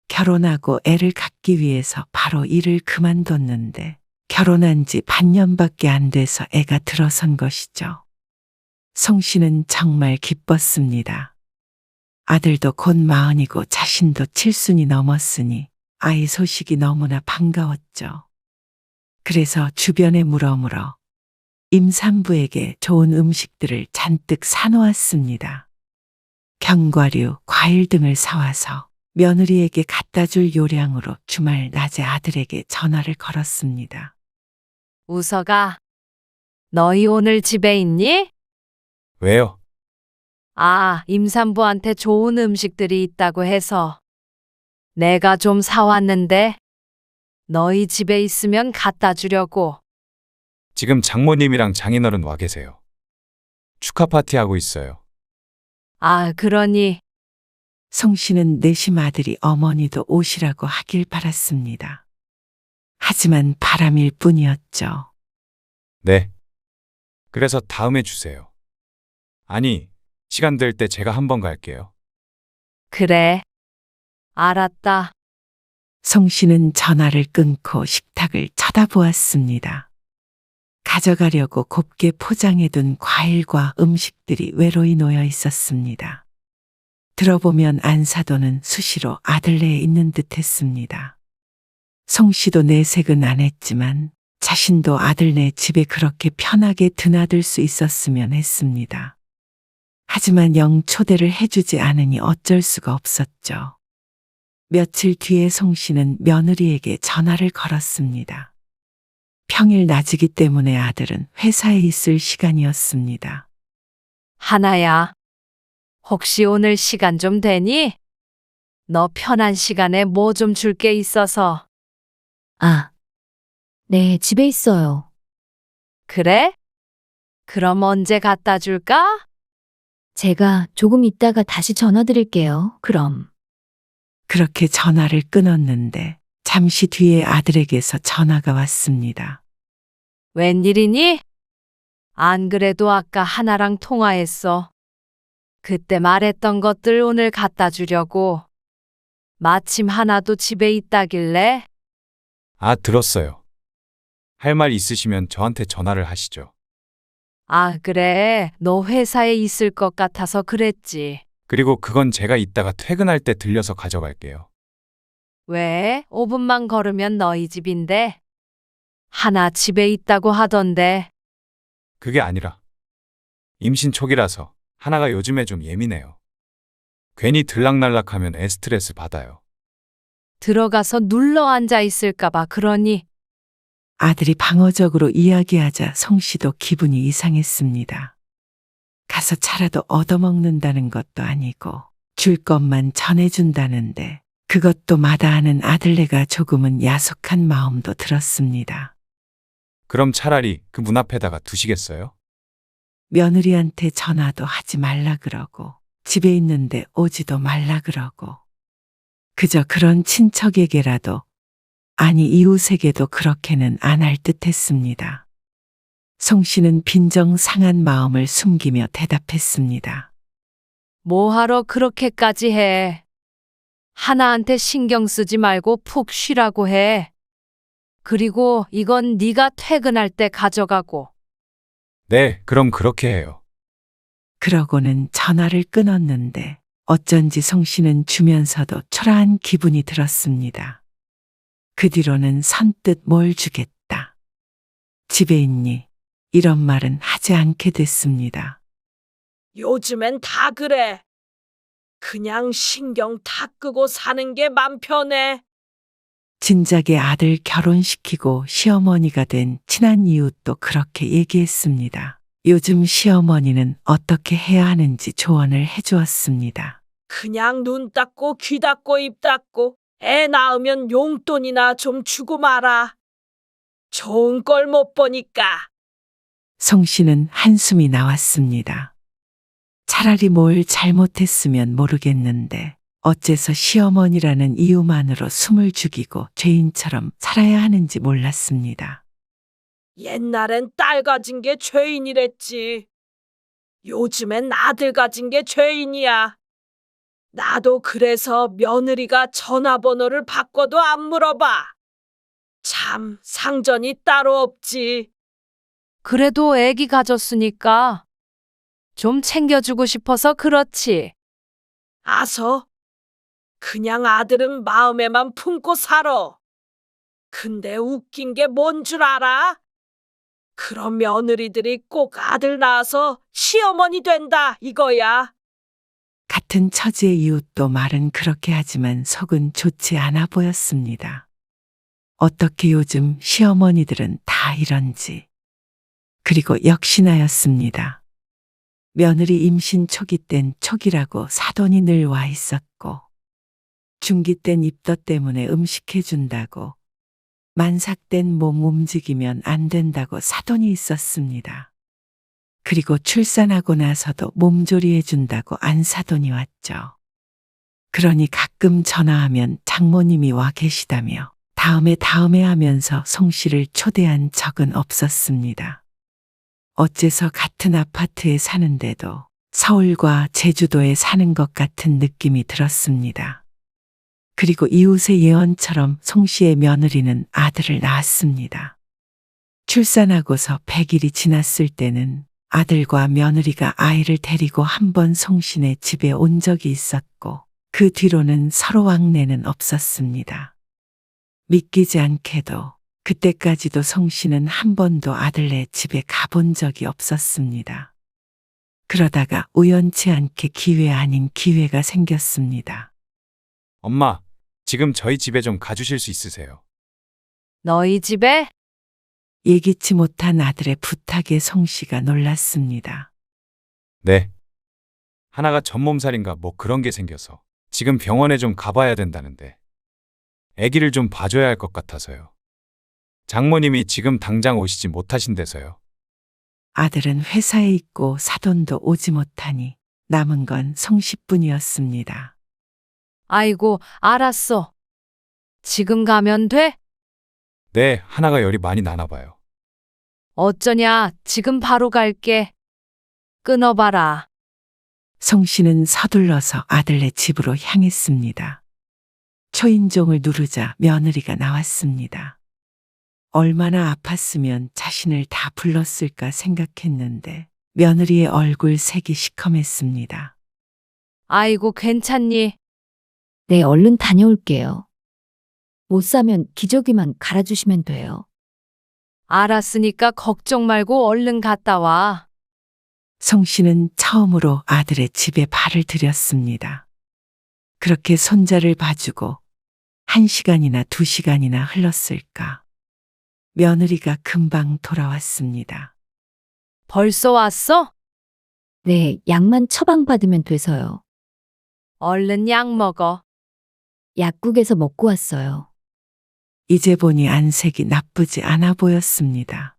결혼하고 애를 갖기 위해서 바로 일을 그만뒀는데 결혼한 지 반년밖에 안 돼서 애가 들어선 것이죠. 송 씨는 정말 기뻤습니다. 아들도 곧 40이고 자신도 7순이 넘었으니 아이 소식이 너무나 반가웠죠. 그래서 주변에 물어물어 임산부에게 좋은 음식들을 잔뜩 사놓았습니다. 견과류, 과일 등을 사와서 며느리에게 갖다 줄 요량으로 주말 낮에 아들에게 전화를 걸었습니다. 우서가, 너희 오늘 집에 있니? 왜요? 아, 임산부한테 좋은 음식들이 있다고 해서 내가 좀 사왔는데 너희 집에 있으면 갖다 주려고. 지금 장모님이랑 장인어른 와 계세요. 축하 파티 하고 있어요. 아, 그러니 송 씨는 내심 아들이 어머니도 오시라고 하길 바랐습니다. 하지만 바람일 뿐이었죠. 네. 그래서 다음에 주세요. 아니, 시간 될 때 제가 한번 갈게요. 그래. 알았다. 송 씨는 전화를 끊고 식탁을 쳐다보았습니다. 가져가려고 곱게 포장해둔 과일과 음식들이 외로이 놓여 있었습니다. 들어보면 안사도는 수시로 아들네에 있는 듯 했습니다. 송 씨도 내색은 안 했지만 자신도 아들네 집에 그렇게 편하게 드나들 수 있었으면 했습니다. 하지만 영 초대를 해주지 않으니 어쩔 수가 없었죠. 며칠 뒤에 송 씨는 며느리에게 전화를 걸었습니다. 평일 낮이기 때문에 아들은 회사에 있을 시간이었습니다. 하나야, 혹시 오늘 시간 좀 되니? 너 편한 시간에 뭐 좀 줄 게 있어서. 아, 네, 집에 있어요. 그래? 그럼 언제 갖다 줄까? 제가 조금 있다가 다시 전화 드릴게요. 그럼. 그렇게 전화를 끊었는데 잠시 뒤에 아들에게서 전화가 왔습니다. 웬일이니? 안 그래도 아까 하나랑 통화했어. 그때 말했던 것들 오늘 갖다 주려고. 마침 하나도 집에 있다길래. 아, 들었어요. 할 말 있으시면 저한테 전화를 하시죠. 아, 그래. 너 회사에 있을 것 같아서 그랬지. 그리고 그건 제가 이따가 퇴근할 때 들려서 가져갈게요. 왜? 5분만 걸으면 너희 집인데. 하나 집에 있다고 하던데. 그게 아니라 임신 초기라서 하나가 요즘에 좀 예민해요. 괜히 들락날락하면 스트레스 받아요. 들어가서 눌러 앉아 있을까봐 그러니. 아들이 방어적으로 이야기하자 송 씨도 기분이 이상했습니다. 가서 차라도 얻어먹는다는 것도 아니고 줄 것만 전해준다는데 그것도 마다하는 아들네가 조금은 야속한 마음도 들었습니다. 그럼 차라리 그 문 앞에다가 두시겠어요? 며느리한테 전화도 하지 말라 그러고 집에 있는데 오지도 말라 그러고 그저 그런 친척에게라도 아니 이웃에게도 그렇게는 안 할 듯했습니다. 송 씨는 빈정 상한 마음을 숨기며 대답했습니다. 뭐하러 그렇게까지 해. 하나한테 신경 쓰지 말고 푹 쉬라고 해. 그리고 이건 네가 퇴근할 때 가져가고. 네, 그럼 그렇게 해요. 그러고는 전화를 끊었는데 어쩐지 송 씨는 주면서도 초라한 기분이 들었습니다. 그 뒤로는 선뜻 뭘 주겠다. 집에 있니? 이런 말은 하지 않게 됐습니다. 요즘엔 다 그래. 그냥 신경 다 끄고 사는 게 맘 편해. 진작에 아들 결혼시키고 시어머니가 된 친한 이웃도 그렇게 얘기했습니다. 요즘 시어머니는 어떻게 해야 하는지 조언을 해주었습니다. 그냥 눈 닦고 귀 닦고 입 닦고 애 낳으면 용돈이나 좀 주고 말아. 좋은 걸 못 보니까. 송 씨는 한숨이 나왔습니다. 차라리 뭘 잘못했으면 모르겠는데 어째서 시어머니라는 이유만으로 숨을 죽이고 죄인처럼 살아야 하는지 몰랐습니다. 옛날엔 딸 가진 게 죄인이랬지. 요즘엔 아들 가진 게 죄인이야. 나도 그래서 며느리가 전화번호를 바꿔도 안 물어봐. 참 상전이 따로 없지. 그래도 애기 가졌으니까 좀 챙겨주고 싶어서 그렇지. 아서 그냥 아들은 마음에만 품고 살아. 근데 웃긴 게 뭔 줄 알아? 그런 며느리들이 꼭 아들 낳아서 시어머니 된다 이거야. 같은 처지의 이웃도 말은 그렇게 하지만 속은 좋지 않아 보였습니다. 어떻게 요즘 시어머니들은 다 이런지. 그리고 역시나였습니다. 며느리 임신 초기 땐 촉이라고 사돈이 늘 와 있었고 중기 땐 입덧 때문에 음식해준다고 만삭 땐 몸 움직이면 안 된다고 사돈이 있었습니다. 그리고 출산하고 나서도 몸조리해준다고 안사돈이 왔죠. 그러니 가끔 전화하면 장모님이 와 계시다며 다음에 하면서 송 씨를 초대한 적은 없었습니다. 어째서 같은 아파트에 사는데도 서울과 제주도에 사는 것 같은 느낌이 들었습니다. 그리고 이웃의 예언처럼 송 씨의 며느리는 아들을 낳았습니다. 출산하고서 100일이 지났을 때는 아들과 며느리가 아이를 데리고 한 번 송 씨네 집에 온 적이 있었고 그 뒤로는 서로 왕래는 없었습니다. 믿기지 않게도 그때까지도 송 씨는 한 번도 아들네 집에 가본 적이 없었습니다. 그러다가 우연치 않게 기회 아닌 기회가 생겼습니다. 엄마, 지금 저희 집에 좀 가주실 수 있으세요? 너희 집에? 예기치 못한 아들의 부탁에 송 씨가 놀랐습니다. 네. 하나가 전몸살인가 뭐 그런 게 생겨서 지금 병원에 좀 가봐야 된다는데 아기를 좀 봐줘야 할 것 같아서요. 장모님이 지금 당장 오시지 못하신대서요. 아들은 회사에 있고 사돈도 오지 못하니 남은 건 송 씨뿐이었습니다. 아이고, 알았어. 지금 가면 돼? 네, 하나가 열이 많이 나나 봐요. 어쩌냐, 지금 바로 갈게. 끊어봐라. 송 씨는 서둘러서 아들네 집으로 향했습니다. 초인종을 누르자 며느리가 나왔습니다. 얼마나 아팠으면 자신을 다 불렀을까 생각했는데 며느리의 얼굴 색이 시커맸습니다. 아이고, 괜찮니? 네, 얼른 다녀올게요. 못 사면 기저귀만 갈아주시면 돼요. 알았으니까 걱정 말고 얼른 갔다 와. 송 씨는 처음으로 아들의 집에 발을 들였습니다. 그렇게 손자를 봐주고 1시간이나 2시간이나 흘렀을까. 며느리가 금방 돌아왔습니다. 벌써 왔어? 네, 약만 처방받으면 돼서요. 얼른 약 먹어. 약국에서 먹고 왔어요. 이제 보니 안색이 나쁘지 않아 보였습니다.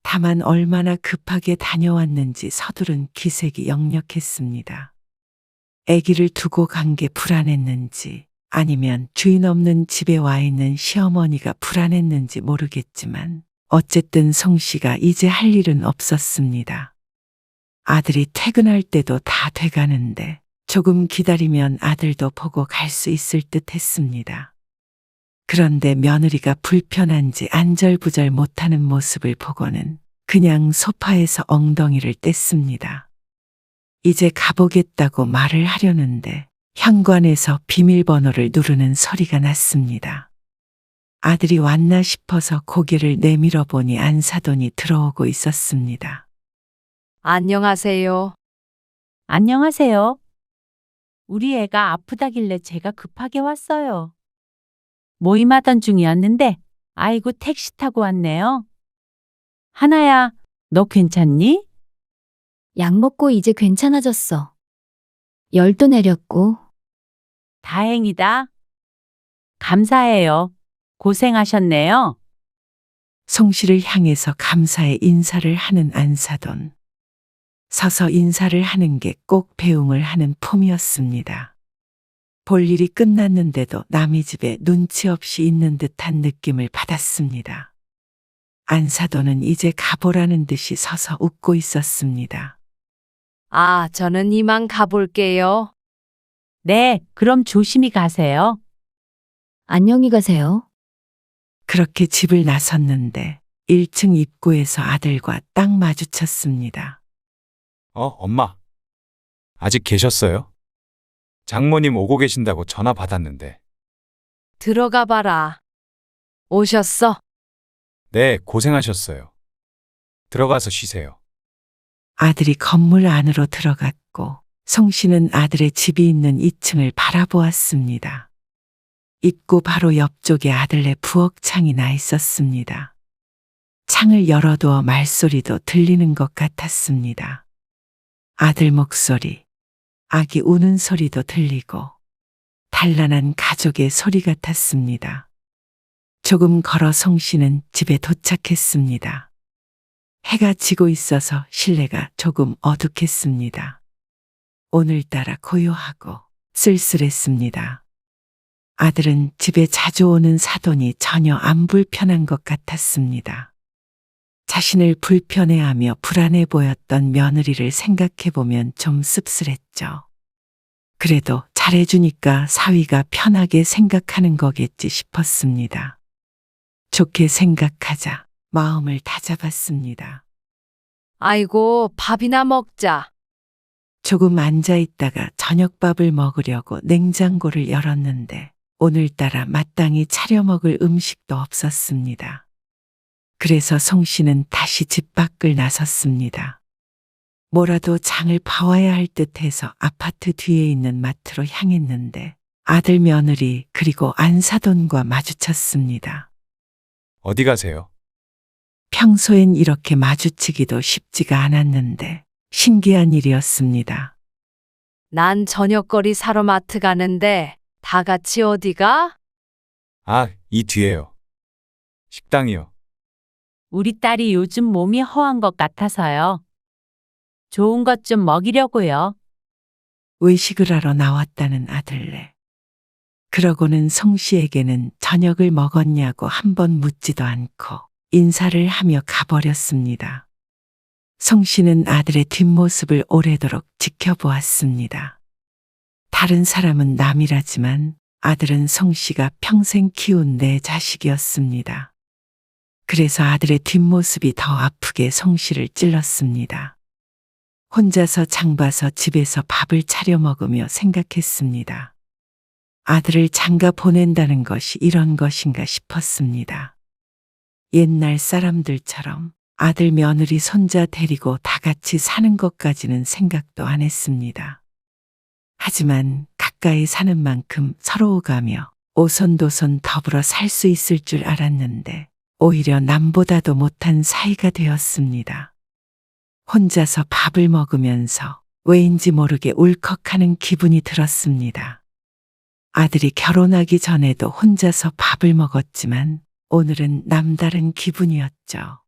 다만 얼마나 급하게 다녀왔는지 서두른 기색이 역력했습니다. 아기를 두고 간 게 불안했는지 아니면 주인 없는 집에 와 있는 시어머니가 불안했는지 모르겠지만 어쨌든 송 씨가 이제 할 일은 없었습니다. 아들이 퇴근할 때도 다 돼가는데 조금 기다리면 아들도 보고 갈 수 있을 듯 했습니다. 그런데 며느리가 불편한지 안절부절 못하는 모습을 보고는 그냥 소파에서 엉덩이를 뗐습니다. 이제 가보겠다고 말을 하려는데 현관에서 비밀번호를 누르는 소리가 났습니다. 아들이 왔나 싶어서 고개를 내밀어 보니 안사돈이 들어오고 있었습니다. 안녕하세요. 안녕하세요. 우리 애가 아프다길래 제가 급하게 왔어요. 모임하던 중이었는데, 아이고 택시 타고 왔네요. 하나야, 너 괜찮니? 약 먹고 이제 괜찮아졌어. 열도 내렸고. 다행이다. 감사해요. 고생하셨네요. 송 씨를 향해서 감사의 인사를 하는 안사돈. 서서 인사를 하는 게 꼭 배웅을 하는 폼이었습니다. 볼 일이 끝났는데도 남의 집에 눈치 없이 있는 듯한 느낌을 받았습니다. 안사돈은 이제 가보라는 듯이 서서 웃고 있었습니다. 아, 저는 이만 가볼게요. 네, 그럼 조심히 가세요. 안녕히 가세요. 그렇게 집을 나섰는데 1층 입구에서 아들과 딱 마주쳤습니다. 엄마. 아직 계셨어요? 장모님 오고 계신다고 전화 받았는데. 들어가 봐라. 오셨어? 네, 고생하셨어요. 들어가서 쉬세요. 아들이 건물 안으로 들어갔고 송 씨는 아들의 집이 있는 2층을 바라보았습니다. 입구 바로 옆쪽에 아들네 부엌창이 나 있었습니다. 창을 열어두어 말소리도 들리는 것 같았습니다. 아들 목소리, 아기 우는 소리도 들리고 단란한 가족의 소리 같았습니다. 조금 걸어 송 씨는 집에 도착했습니다. 해가 지고 있어서 실내가 조금 어둑했습니다. 오늘따라 고요하고 쓸쓸했습니다. 아들은 집에 자주 오는 사돈이 전혀 안 불편한 것 같았습니다. 자신을 불편해하며 불안해 보였던 며느리를 생각해보면 좀 씁쓸했죠. 그래도 잘해주니까 사위가 편하게 생각하는 거겠지 싶었습니다. 좋게 생각하자 마음을 다잡았습니다. 아이고, 밥이나 먹자. 조금 앉아 있다가 저녁밥을 먹으려고 냉장고를 열었는데 오늘따라 마땅히 차려 먹을 음식도 없었습니다. 그래서 송 씨는 다시 집 밖을 나섰습니다. 뭐라도 장을 봐와야 할 듯해서 아파트 뒤에 있는 마트로 향했는데 아들 며느리 그리고 안사돈과 마주쳤습니다. 어디 가세요? 평소엔 이렇게 마주치기도 쉽지가 않았는데 신기한 일이었습니다. 난 저녁거리 사러 마트 가는데 다 같이 어디 가? 아, 이 뒤에요. 식당이요. 우리 딸이 요즘 몸이 허한 것 같아서요. 좋은 것 좀 먹이려고요. 외식을 하러 나왔다는 아들네. 그러고는 송 씨에게는 저녁을 먹었냐고 한 번 묻지도 않고 인사를 하며 가버렸습니다. 송 씨는 아들의 뒷모습을 오래도록 지켜보았습니다. 다른 사람은 남이라지만 아들은 송 씨가 평생 키운 내 자식이었습니다. 그래서 아들의 뒷모습이 더 아프게 송 씨를 찔렀습니다. 혼자서 장 봐서 집에서 밥을 차려 먹으며 생각했습니다. 아들을 장가 보낸다는 것이 이런 것인가 싶었습니다. 옛날 사람들처럼 아들 며느리 손자 데리고 다 같이 사는 것까지는 생각도 안 했습니다. 하지만 가까이 사는 만큼 서러워가며 오손도손 더불어 살 수 있을 줄 알았는데 오히려 남보다도 못한 사이가 되었습니다. 혼자서 밥을 먹으면서 왜인지 모르게 울컥하는 기분이 들었습니다. 아들이 결혼하기 전에도 혼자서 밥을 먹었지만 오늘은 남다른 기분이었죠.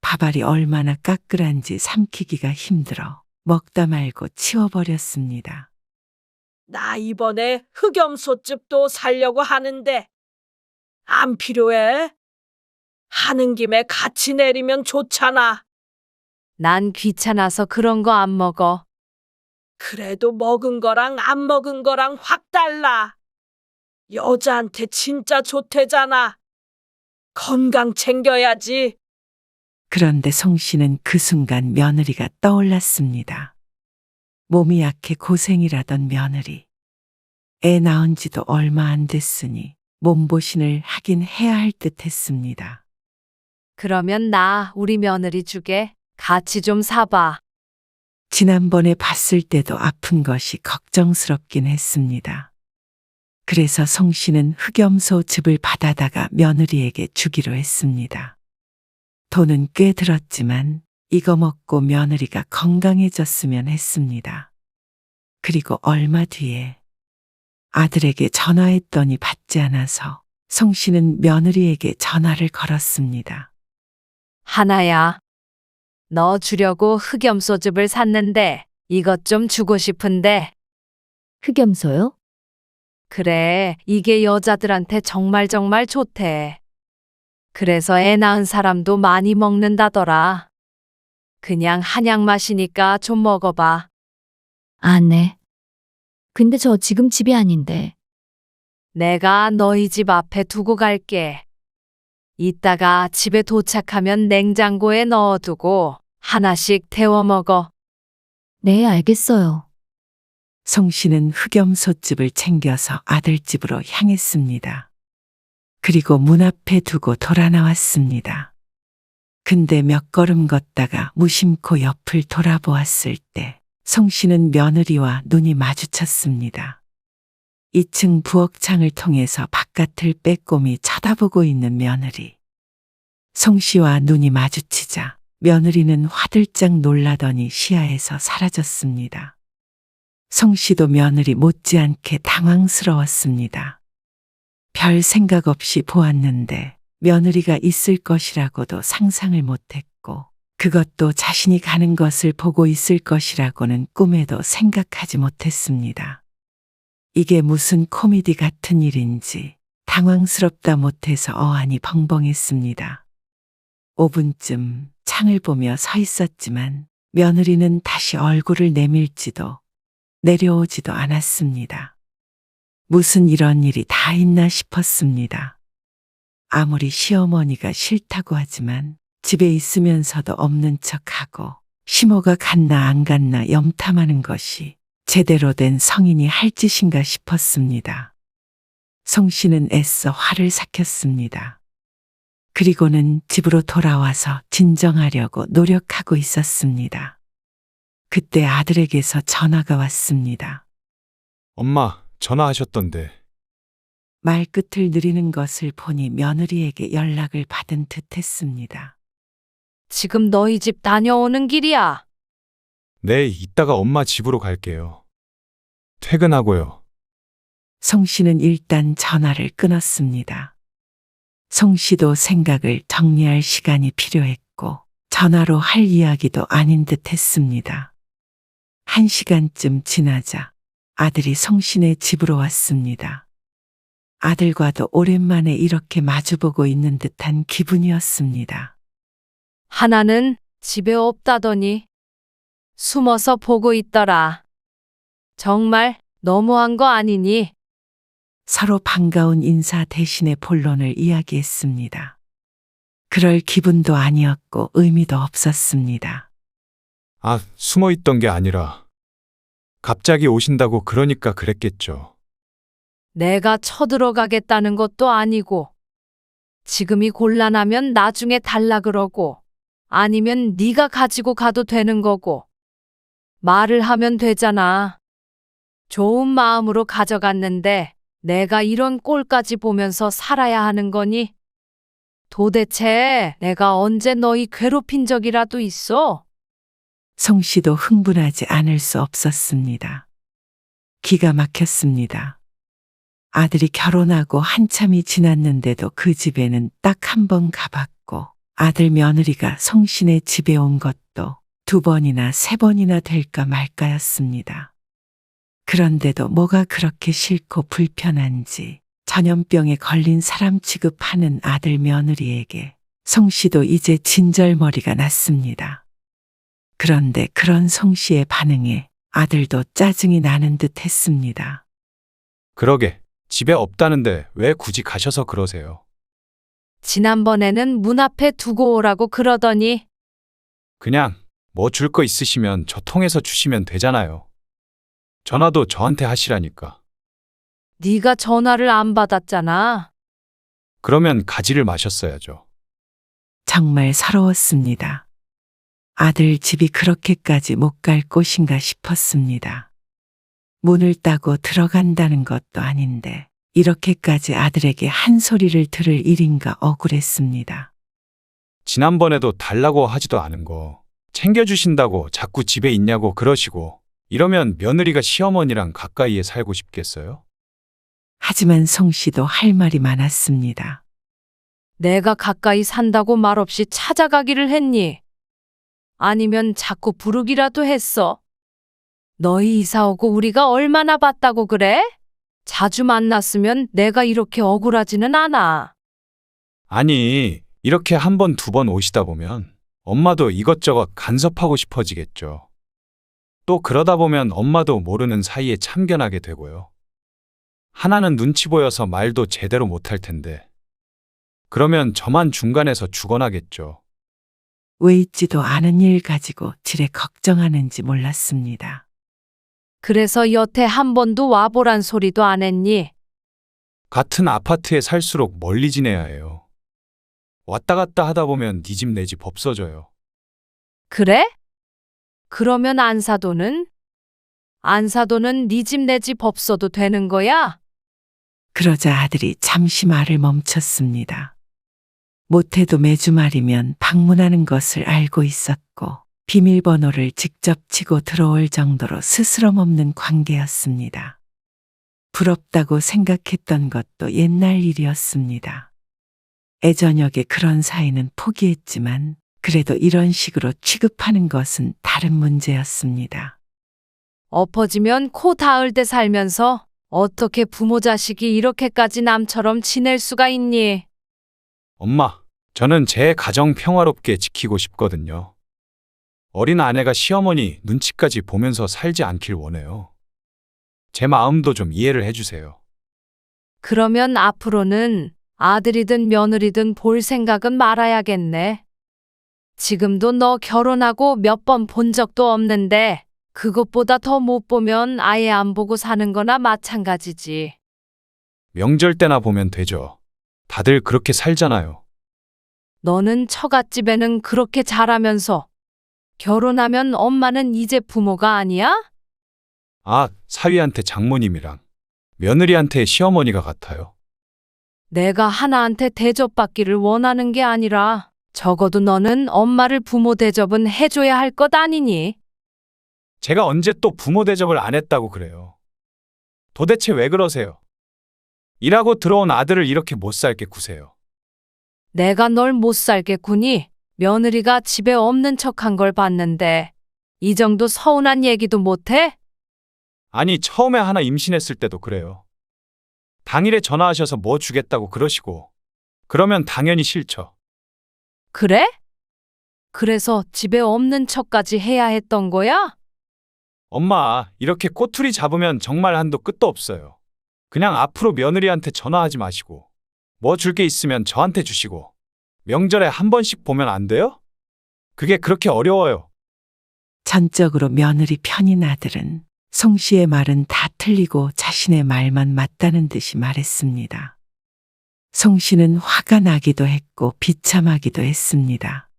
밥알이 얼마나 까끌한지 삼키기가 힘들어 먹다 말고 치워버렸습니다. 나 이번에 흑염소집도 살려고 하는데 안 필요해? 하는 김에 같이 내리면 좋잖아. 난 귀찮아서 그런 거 안 먹어. 그래도 먹은 거랑 안 먹은 거랑 확 달라. 여자한테 진짜 좋대잖아. 건강 챙겨야지. 그런데 송 씨는 그 순간 며느리가 떠올랐습니다. 몸이 약해 고생이라던 며느리. 애 낳은 지도 얼마 안 됐으니 몸보신을 하긴 해야 할 듯 했습니다. 그러면 나 우리 며느리 주게 같이 좀 사봐. 지난번에 봤을 때도 아픈 것이 걱정스럽긴 했습니다. 그래서 송 씨는 흑염소 즙을 받아다가 며느리에게 주기로 했습니다. 돈은 꽤 들었지만 이거 먹고 며느리가 건강해졌으면 했습니다. 그리고 얼마 뒤에 아들에게 전화했더니 받지 않아서 송 씨는 며느리에게 전화를 걸었습니다. 하나야, 너 주려고 흑염소즙을 샀는데 이것 좀 주고 싶은데. 흑염소요? 그래, 이게 여자들한테 정말 좋대. 그래서 애 낳은 사람도 많이 먹는다더라. 그냥 한약 마시니까 좀 먹어봐. 안 해. 근데 저 지금 집이 아닌데. 내가 너희 집 앞에 두고 갈게. 이따가 집에 도착하면 냉장고에 넣어두고 하나씩 데워 먹어. 네, 알겠어요. 송 씨는 흑염소즙을 챙겨서 아들 집으로 향했습니다. 그리고 문 앞에 두고 돌아 나왔습니다. 근데 몇 걸음 걷다가 무심코 옆을 돌아보았을 때 송 씨는 며느리와 눈이 마주쳤습니다. 2층 부엌창을 통해서 바깥을 빼꼼히 쳐다보고 있는 며느리. 송 씨와 눈이 마주치자 며느리는 화들짝 놀라더니 시야에서 사라졌습니다. 송 씨도 며느리 못지않게 당황스러웠습니다. 별 생각 없이 보았는데 며느리가 있을 것이라고도 상상을 못했고 그것도 자신이 가는 것을 보고 있을 것이라고는 꿈에도 생각하지 못했습니다. 이게 무슨 코미디 같은 일인지 당황스럽다 못해서 어안이 벙벙했습니다. 5분쯤 창을 보며 서 있었지만 며느리는 다시 얼굴을 내밀지도 내려오지도 않았습니다. 무슨 이런 일이 다 있나 싶었습니다. 아무리 시어머니가 싫다고 하지만 집에 있으면서도 없는 척하고 시모가 갔나 안 갔나 염탐하는 것이 제대로 된 성인이 할 짓인가 싶었습니다. 송 씨는 애써 화를 삭혔습니다. 그리고는 집으로 돌아와서 진정하려고 노력하고 있었습니다. 그때 아들에게서 전화가 왔습니다. 엄마, 전화하셨던데. 말끝을 느리는 것을 보니 며느리에게 연락을 받은 듯 했습니다. 지금 너희 집 다녀오는 길이야. 네, 이따가 엄마 집으로 갈게요. 퇴근하고요. 송 씨는 일단 전화를 끊었습니다. 송 씨도 생각을 정리할 시간이 필요했고 전화로 할 이야기도 아닌 듯 했습니다. 1시간쯤 지나자 아들이 송 씨네 집으로 왔습니다. 아들과도 오랜만에 이렇게 마주보고 있는 듯한 기분이었습니다. 하나는 집에 없다더니 숨어서 보고 있더라. 정말 너무한 거 아니니? 서로 반가운 인사 대신에 본론을 이야기했습니다. 그럴 기분도 아니었고 의미도 없었습니다. 아, 숨어 있던 게 아니라 갑자기 오신다고 그러니까 그랬겠죠. 내가 쳐들어가겠다는 것도 아니고 지금이 곤란하면 나중에 달라 그러고 아니면 네가 가지고 가도 되는 거고 말을 하면 되잖아. 좋은 마음으로 가져갔는데 내가 이런 꼴까지 보면서 살아야 하는 거니? 도대체 내가 언제 너희 괴롭힌 적이라도 있어? 송 씨도 흥분하지 않을 수 없었습니다. 기가 막혔습니다. 아들이 결혼하고 한참이 지났는데도 그 집에는 딱 한 번 가봤고 아들 며느리가 송 씨네 집에 온 것도 2번이나 3번이나 될까 말까였습니다. 그런데도 뭐가 그렇게 싫고 불편한지 전염병에 걸린 사람 취급하는 아들 며느리에게 송 씨도 이제 진절머리가 났습니다. 그런데 그런 송 씨의 반응에 아들도 짜증이 나는 듯 했습니다. 그러게, 집에 없다는데 왜 굳이 가셔서 그러세요? 지난번에는 문 앞에 두고 오라고 그러더니 그냥 뭐 줄 거 있으시면 저 통해서 주시면 되잖아요. 전화도 저한테 하시라니까. 네가 전화를 안 받았잖아. 그러면 가지를 마셨어야죠. 정말 서러웠습니다. 아들 집이 그렇게까지 못 갈 곳인가 싶었습니다. 문을 따고 들어간다는 것도 아닌데 이렇게까지 아들에게 한 소리를 들을 일인가 억울했습니다. 지난번에도 달라고 하지도 않은 거 챙겨주신다고 자꾸 집에 있냐고 그러시고 이러면 며느리가 시어머니랑 가까이에 살고 싶겠어요? 하지만 송 씨도 할 말이 많았습니다. 내가 가까이 산다고 말없이 찾아가기를 했니? 아니면 자꾸 부르기라도 했어? 너희 이사 오고 우리가 얼마나 봤다고 그래? 자주 만났으면 내가 이렇게 억울하지는 않아. 아니, 이렇게 1번, 2번 오시다 보면 엄마도 이것저것 간섭하고 싶어지겠죠. 또 그러다 보면 엄마도 모르는 사이에 참견하게 되고요. 하나는 눈치 보여서 말도 제대로 못할 텐데. 그러면 저만 중간에서 죽어나겠죠. 왜 있지도 않은 일 가지고 지레 걱정하는지 몰랐습니다. 그래서 여태 한 번도 와보란 소리도 안 했니? 같은 아파트에 살수록 멀리 지내야 해요. 왔다 갔다 하다 보면 네 집 내 집 없어져요. 그래? 그러면 안사도는? 안사도는 네 집 내 집 없어도 되는 거야? 그러자 아들이 잠시 말을 멈췄습니다. 못해도 매주 말이면 방문하는 것을 알고 있었고 비밀번호를 직접 치고 들어올 정도로 스스럼 없는 관계였습니다. 부럽다고 생각했던 것도 옛날 일이었습니다. 애저녁에 그런 사이는 포기했지만 그래도 이런 식으로 취급하는 것은 다른 문제였습니다. 엎어지면 코 닿을 때 살면서 어떻게 부모 자식이 이렇게까지 남처럼 지낼 수가 있니? 엄마, 저는 제 가정 평화롭게 지키고 싶거든요. 어린 아내가 시어머니 눈치까지 보면서 살지 않길 원해요. 제 마음도 좀 이해를 해주세요. 그러면 앞으로는 아들이든 며느리든 볼 생각은 말아야겠네. 지금도 너 결혼하고 몇 번 본 적도 없는데 그것보다 더 못 보면 아예 안 보고 사는 거나 마찬가지지. 명절 때나 보면 되죠. 다들 그렇게 살잖아요. 너는 처갓집에는 그렇게 잘하면서 결혼하면 엄마는 이제 부모가 아니야? 아, 사위한테 장모님이랑 며느리한테 시어머니가 같아요. 내가 하나한테 대접받기를 원하는 게 아니라 적어도 너는 엄마를 부모 대접은 해줘야 할 것 아니니? 제가 언제 또 부모 대접을 안 했다고 그래요. 도대체 왜 그러세요? 일하고 들어온 아들을 이렇게 못 살게 구세요. 내가 널 못 살게 구니? 며느리가 집에 없는 척한 걸 봤는데 이 정도 서운한 얘기도 못해? 아니, 처음에 하나 임신했을 때도 그래요. 당일에 전화하셔서 뭐 주겠다고 그러시고 그러면 당연히 싫죠. 그래? 그래서 집에 없는 척까지 해야 했던 거야? 엄마, 이렇게 꼬투리 잡으면 정말 한도 끝도 없어요. 그냥 앞으로 며느리한테 전화하지 마시고 뭐 줄 게 있으면 저한테 주시고 명절에 한 번씩 보면 안 돼요? 그게 그렇게 어려워요. 전적으로 며느리 편인 아들은 송 씨의 말은 다 틀리고 자신의 말만 맞다는 듯이 말했습니다. 송 씨는 화가 나기도 했고 비참하기도 했습니다.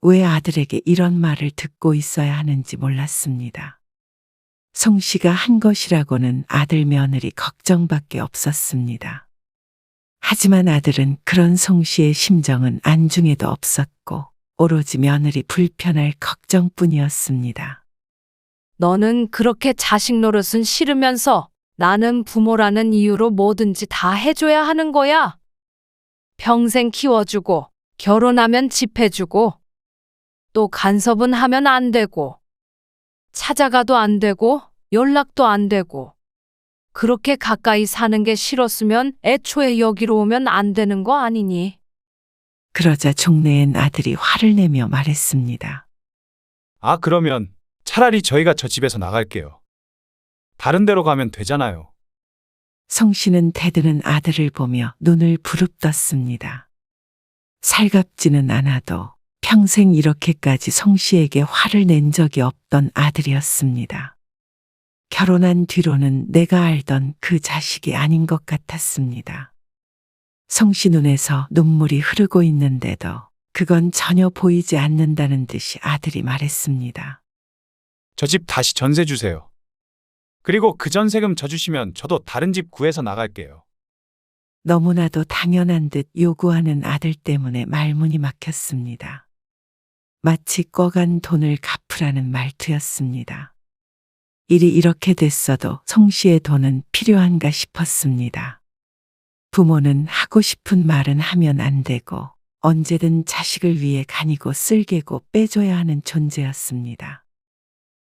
왜 아들에게 이런 말을 듣고 있어야 하는지 몰랐습니다. 송 씨가 한 것이라고는 아들 며느리 걱정밖에 없었습니다. 하지만 아들은 그런 송 씨의 심정은 안중에도 없었고 오로지 며느리 불편할 걱정뿐이었습니다. 너는 그렇게 자식 노릇은 싫으면서 나는 부모라는 이유로 뭐든지 다 해줘야 하는 거야. 평생 키워주고 결혼하면 집 해주고 또 간섭은 하면 안 되고 찾아가도 안 되고 연락도 안 되고 그렇게 가까이 사는 게 싫었으면 애초에 여기로 오면 안 되는 거 아니니? 그러자 종래엔 아들이 화를 내며 말했습니다. 아, 그러면 차라리 저희가 저 집에서 나갈게요. 다른 데로 가면 되잖아요. 송 씨는 대드는 아들을 보며 눈을 부릅떴습니다. 살갑지는 않아도 평생 이렇게까지 송 씨에게 화를 낸 적이 없던 아들이었습니다. 결혼한 뒤로는 내가 알던 그 자식이 아닌 것 같았습니다. 송 씨 눈에서 눈물이 흐르고 있는데도 그건 전혀 보이지 않는다는 듯이 아들이 말했습니다. 저 집 다시 전세 주세요. 그리고 그 전세금 저 주시면 저도 다른 집 구해서 나갈게요. 너무나도 당연한 듯 요구하는 아들 때문에 말문이 막혔습니다. 마치 꺼간 돈을 갚으라는 말투였습니다. 일이 이렇게 됐어도 송 씨의 돈은 필요한가 싶었습니다. 부모는 하고 싶은 말은 하면 안 되고 언제든 자식을 위해 가니고 쓸개고 빼줘야 하는 존재였습니다.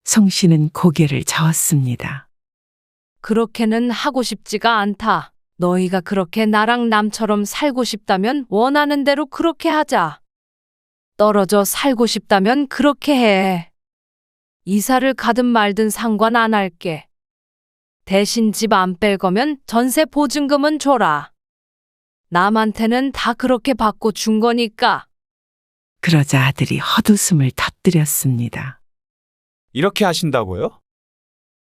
송 씨는 고개를 저었습니다. 그렇게는 하고 싶지가 않다. 너희가 그렇게 나랑 남처럼 살고 싶다면 원하는 대로 그렇게 하자. 떨어져 살고 싶다면 그렇게 해. 이사를 가든 말든 상관 안 할게. 대신 집 안 뺄 거면 전세 보증금은 줘라. 남한테는 다 그렇게 받고 준 거니까. 그러자 아들이 헛웃음을 터뜨렸습니다. 이렇게 하신다고요?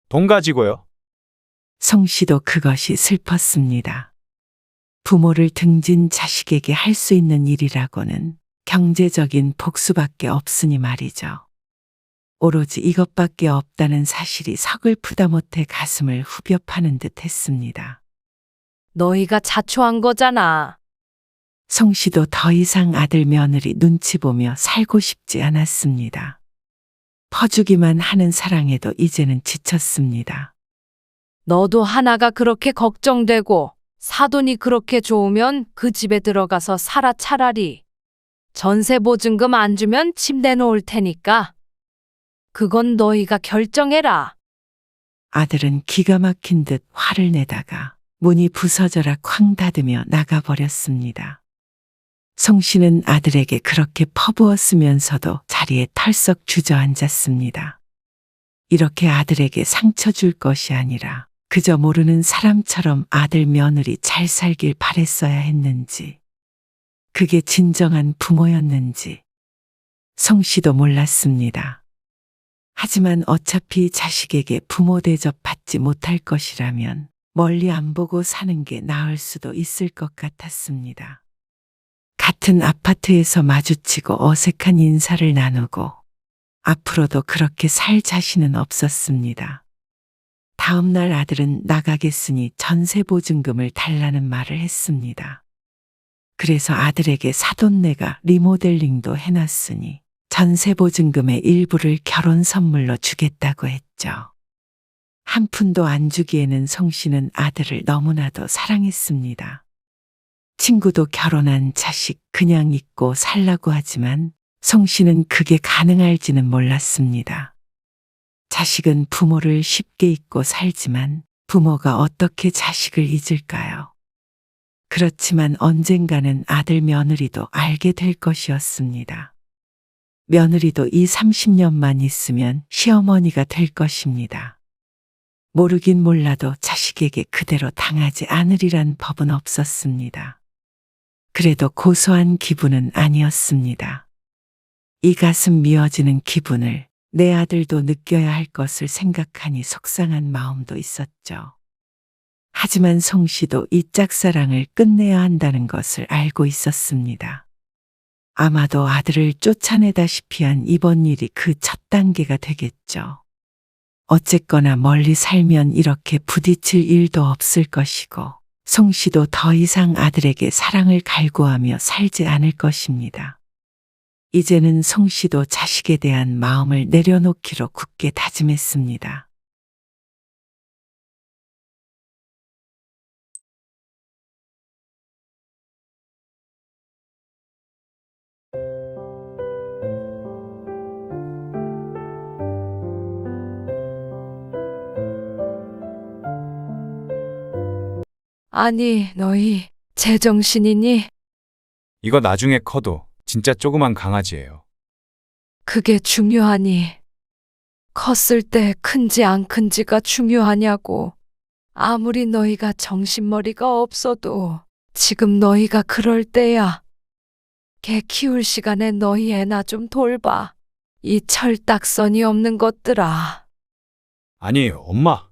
돈 가지고요? 송 씨도 그것이 슬펐습니다. 부모를 등진 자식에게 할 수 있는 일이라고는 경제적인 복수밖에 없으니 말이죠. 오로지 이것밖에 없다는 사실이 서글프다 못해 가슴을 후벼 파는 듯 했습니다. 너희가 자초한 거잖아. 송 씨도 더 이상 아들 며느리 눈치 보며 살고 싶지 않았습니다. 퍼주기만 하는 사랑에도 이제는 지쳤습니다. 너도 하나가 그렇게 걱정되고 사돈이 그렇게 좋으면 그 집에 들어가서 살아 차라리. 전세 보증금 안 주면 집 내놓을 테니까. 그건 너희가 결정해라. 아들은 기가 막힌 듯 화를 내다가 문이 부서져라 쾅 닫으며 나가버렸습니다. 송 씨는 아들에게 그렇게 퍼부었으면서도 자리에 털썩 주저앉았습니다. 이렇게 아들에게 상처 줄 것이 아니라 그저 모르는 사람처럼 아들 며느리 잘 살길 바랬어야 했는지, 그게 진정한 부모였는지 송 씨도 몰랐습니다. 하지만 어차피 자식에게 부모 대접 받지 못할 것이라면 멀리 안 보고 사는 게 나을 수도 있을 것 같았습니다. 같은 아파트에서 마주치고 어색한 인사를 나누고 앞으로도 그렇게 살 자신은 없었습니다. 다음 날 아들은 나가겠으니 전세보증금을 달라는 말을 했습니다. 그래서 아들에게 사돈네가 리모델링도 해놨으니 전세보증금의 일부를 결혼 선물로 주겠다고 했죠. 한 푼도 안 주기에는 송 씨는 아들을 너무나도 사랑했습니다. 친구도 결혼한 자식 그냥 잊고 살라고 하지만 송 씨는 그게 가능할지는 몰랐습니다. 자식은 부모를 쉽게 잊고 살지만 부모가 어떻게 자식을 잊을까요? 그렇지만 언젠가는 아들 며느리도 알게 될 것이었습니다. 며느리도 이 30년만 있으면 시어머니가 될 것입니다. 모르긴 몰라도 자식에게 그대로 당하지 않으리란 법은 없었습니다. 그래도 고소한 기분은 아니었습니다. 이 가슴 미어지는 기분을 내 아들도 느껴야 할 것을 생각하니 속상한 마음도 있었죠. 하지만 송 씨도 이 짝사랑을 끝내야 한다는 것을 알고 있었습니다. 아마도 아들을 쫓아내다시피 한 이번 일이 그 첫 단계가 되겠죠. 어쨌거나 멀리 살면 이렇게 부딪힐 일도 없을 것이고 송 씨도 더 이상 아들에게 사랑을 갈구하며 살지 않을 것입니다. 이제는 송 씨도 자식에 대한 마음을 내려놓기로 굳게 다짐했습니다. 아니, 너희 제정신이니? 이거 나중에 커도 진짜 조그만 강아지예요. 그게 중요하니? 컸을 때 큰지 안 큰지가 중요하냐고. 아무리 너희가 정신머리가 없어도 지금 너희가 그럴 때야. 개 키울 시간에 너희 애나 좀 돌봐. 이 철딱선이 없는 것들아. 아니, 엄마.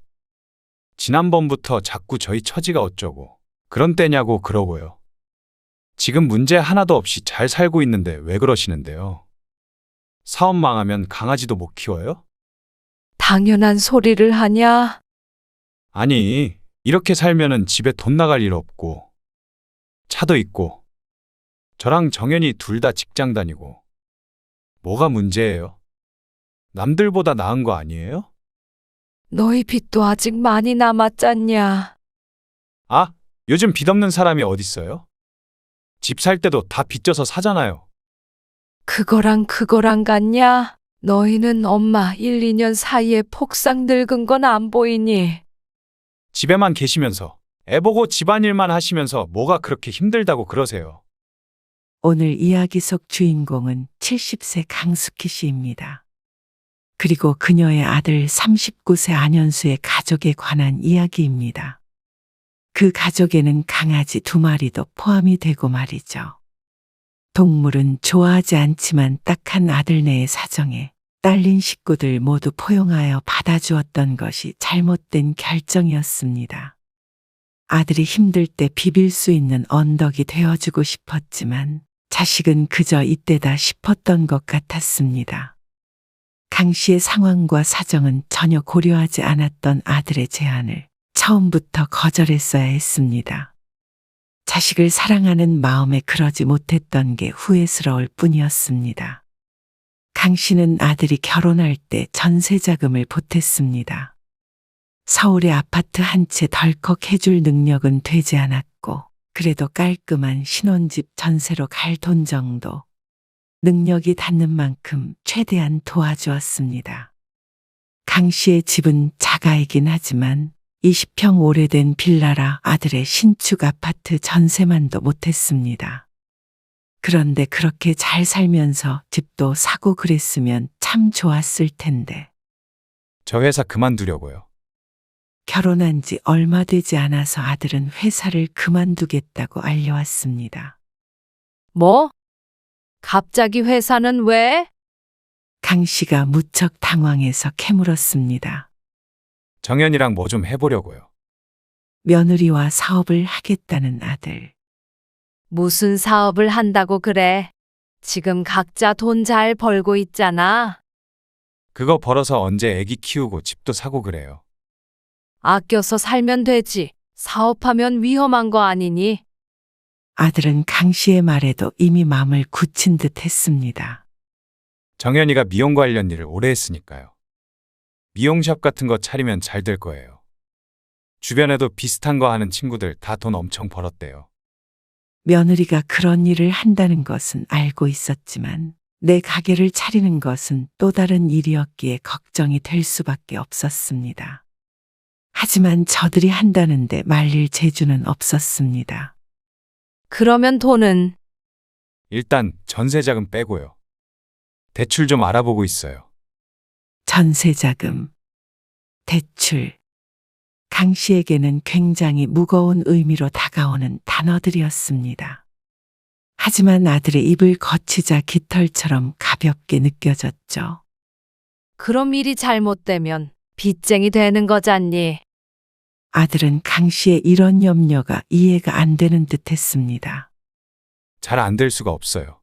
지난번부터 자꾸 저희 처지가 어쩌고 그런 때냐고 그러고요. 지금 문제 하나도 없이 잘 살고 있는데 왜 그러시는데요? 사업 망하면 강아지도 못 키워요? 당연한 소리를 하냐? 아니, 이렇게 살면은 집에 돈 나갈 일 없고 차도 있고 저랑 정연이 둘 다 직장 다니고 뭐가 문제예요? 남들보다 나은 거 아니에요? 너희 빚도 아직 많이 남았잖냐? 아, 요즘 빚 없는 사람이 어딨어요? 집 살 때도 다 빚져서 사잖아요. 그거랑 같냐? 너희는 엄마 1, 2년 사이에 폭삭 늙은 건 안 보이니? 집에만 계시면서 애 보고 집안일만 하시면서 뭐가 그렇게 힘들다고 그러세요? 오늘 이야기 속 주인공은 70세 강숙희 씨입니다. 그리고 그녀의 아들 39세 안현수의 가족에 관한 이야기입니다. 그 가족에는 강아지 2마리도 포함이 되고 말이죠. 동물은 좋아하지 않지만 딱한 아들네의 사정에 딸린 식구들 모두 포용하여 받아주었던 것이 잘못된 결정이었습니다. 아들이 힘들 때 비빌 수 있는 언덕이 되어주고 싶었지만 자식은 그저 이때다 싶었던 것 같았습니다. 강 씨의 상황과 사정은 전혀 고려하지 않았던 아들의 제안을 처음부터 거절했어야 했습니다. 자식을 사랑하는 마음에 그러지 못했던 게 후회스러울 뿐이었습니다. 강 씨는 아들이 결혼할 때 전세자금을 보탰습니다. 서울의 아파트 한 채 덜컥 해줄 능력은 되지 않았고 그래도 깔끔한 신혼집 전세로 갈 돈 정도 능력이 닿는 만큼 최대한 도와주었습니다. 강 씨의 집은 자가이긴 하지만 20평 오래된 빌라라 아들의 신축 아파트 전세만도 못했습니다. 그런데 그렇게 잘 살면서 집도 사고 그랬으면 참 좋았을 텐데 저 회사 그만두려고요. 결혼한 지 얼마 되지 않아서 아들은 회사를 그만두겠다고 알려왔습니다. 뭐? 갑자기 회사는 왜? 강 씨가 무척 당황해서 캐물었습니다. 정연이랑 뭐 좀 해보려고요. 며느리와 사업을 하겠다는 아들. 무슨 사업을 한다고 그래? 지금 각자 돈 잘 벌고 있잖아. 그거 벌어서 언제 애기 키우고 집도 사고 그래요. 아껴서 살면 되지. 사업하면 위험한 거 아니니? 아들은 강 씨의 말에도 이미 마음을 굳힌 듯 했습니다. 정연이가 미용 관련 일을 오래 했으니까요. 미용샵 같은 거 차리면 잘 될 거예요. 주변에도 비슷한 거 하는 친구들 다 돈 엄청 벌었대요. 며느리가 그런 일을 한다는 것은 알고 있었지만 내 가게를 차리는 것은 또 다른 일이었기에 걱정이 될 수밖에 없었습니다. 하지만 저들이 한다는데 말릴 재주는 없었습니다. 그러면 돈은? 일단 전세자금 빼고요. 대출 좀 알아보고 있어요. 전세자금, 대출. 강 씨에게는 굉장히 무거운 의미로 다가오는 단어들이었습니다. 하지만 아들의 입을 거치자 깃털처럼 가볍게 느껴졌죠. 그럼 일이 잘못되면 빚쟁이 되는 거잖니. 아들은 강 씨의 이런 염려가 이해가 안 되는 듯 했습니다. 잘 안 될 수가 없어요.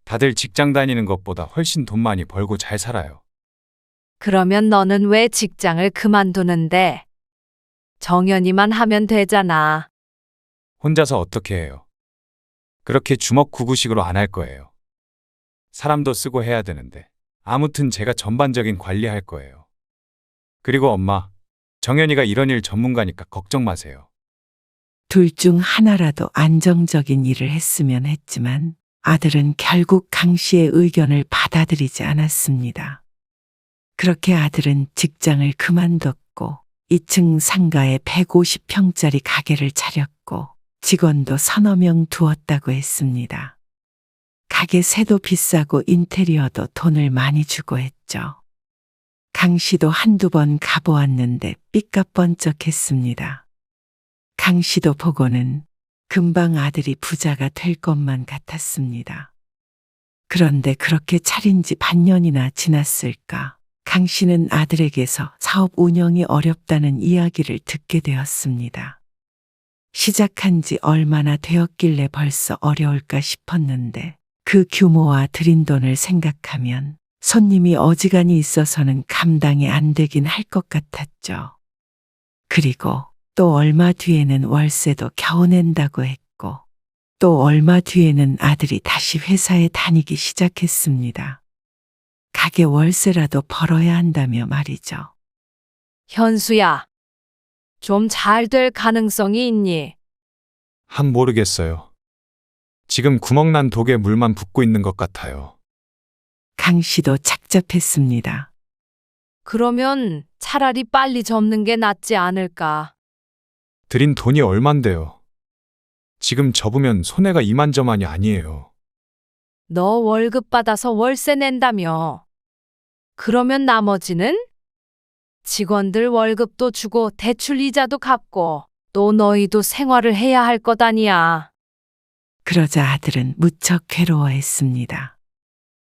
다들 직장 다니는 것보다 훨씬 돈 많이 벌고 잘 살아요. 그러면 너는 왜 직장을 그만두는데? 정연이만 하면 되잖아. 혼자서 어떻게 해요? 그렇게 주먹구구식으로 안 할 거예요. 사람도 쓰고 해야 되는데. 아무튼 제가 전반적인 관리할 거예요. 그리고 엄마, 정연이가 이런 일 전문가니까 걱정 마세요. 둘 중 하나라도 안정적인 일을 했으면 했지만 아들은 결국 강 씨의 의견을 받아들이지 않았습니다. 그렇게 아들은 직장을 그만뒀고 2층 상가에 150평짜리 가게를 차렸고 직원도 서너 명 두었다고 했습니다. 가게 세도 비싸고 인테리어도 돈을 많이 주고 했죠. 강 씨도 한두 번 가보았는데 삐까뻔쩍했습니다. 강 씨도 보고는 금방 아들이 부자가 될 것만 같았습니다. 그런데 그렇게 차린 지 반년이나 지났을까? 강 씨는 아들에게서 사업 운영이 어렵다는 이야기를 듣게 되었습니다. 시작한 지 얼마나 되었길래 벌써 어려울까 싶었는데 그 규모와 들인 돈을 생각하면 손님이 어지간히 있어서는 감당이 안 되긴 할 것 같았죠. 그리고 또 얼마 뒤에는 월세도 겨우 낸다고 했고 또 얼마 뒤에는 아들이 다시 회사에 다니기 시작했습니다. 가게 월세라도 벌어야 한다며 말이죠. 현수야, 좀 잘 될 가능성이 있니? 모르겠어요. 지금 구멍난 독에 물만 붓고 있는 것 같아요. 강 씨도 착잡했습니다. 그러면 차라리 빨리 접는 게 낫지 않을까? 들인 돈이 얼만데요. 지금 접으면 손해가 이만저만이 아니에요. 너 월급 받아서 월세 낸다며. 그러면 나머지는? 직원들 월급도 주고 대출 이자도 갚고 또 너희도 생활을 해야 할 것 아니야. 그러자 아들은 무척 괴로워했습니다.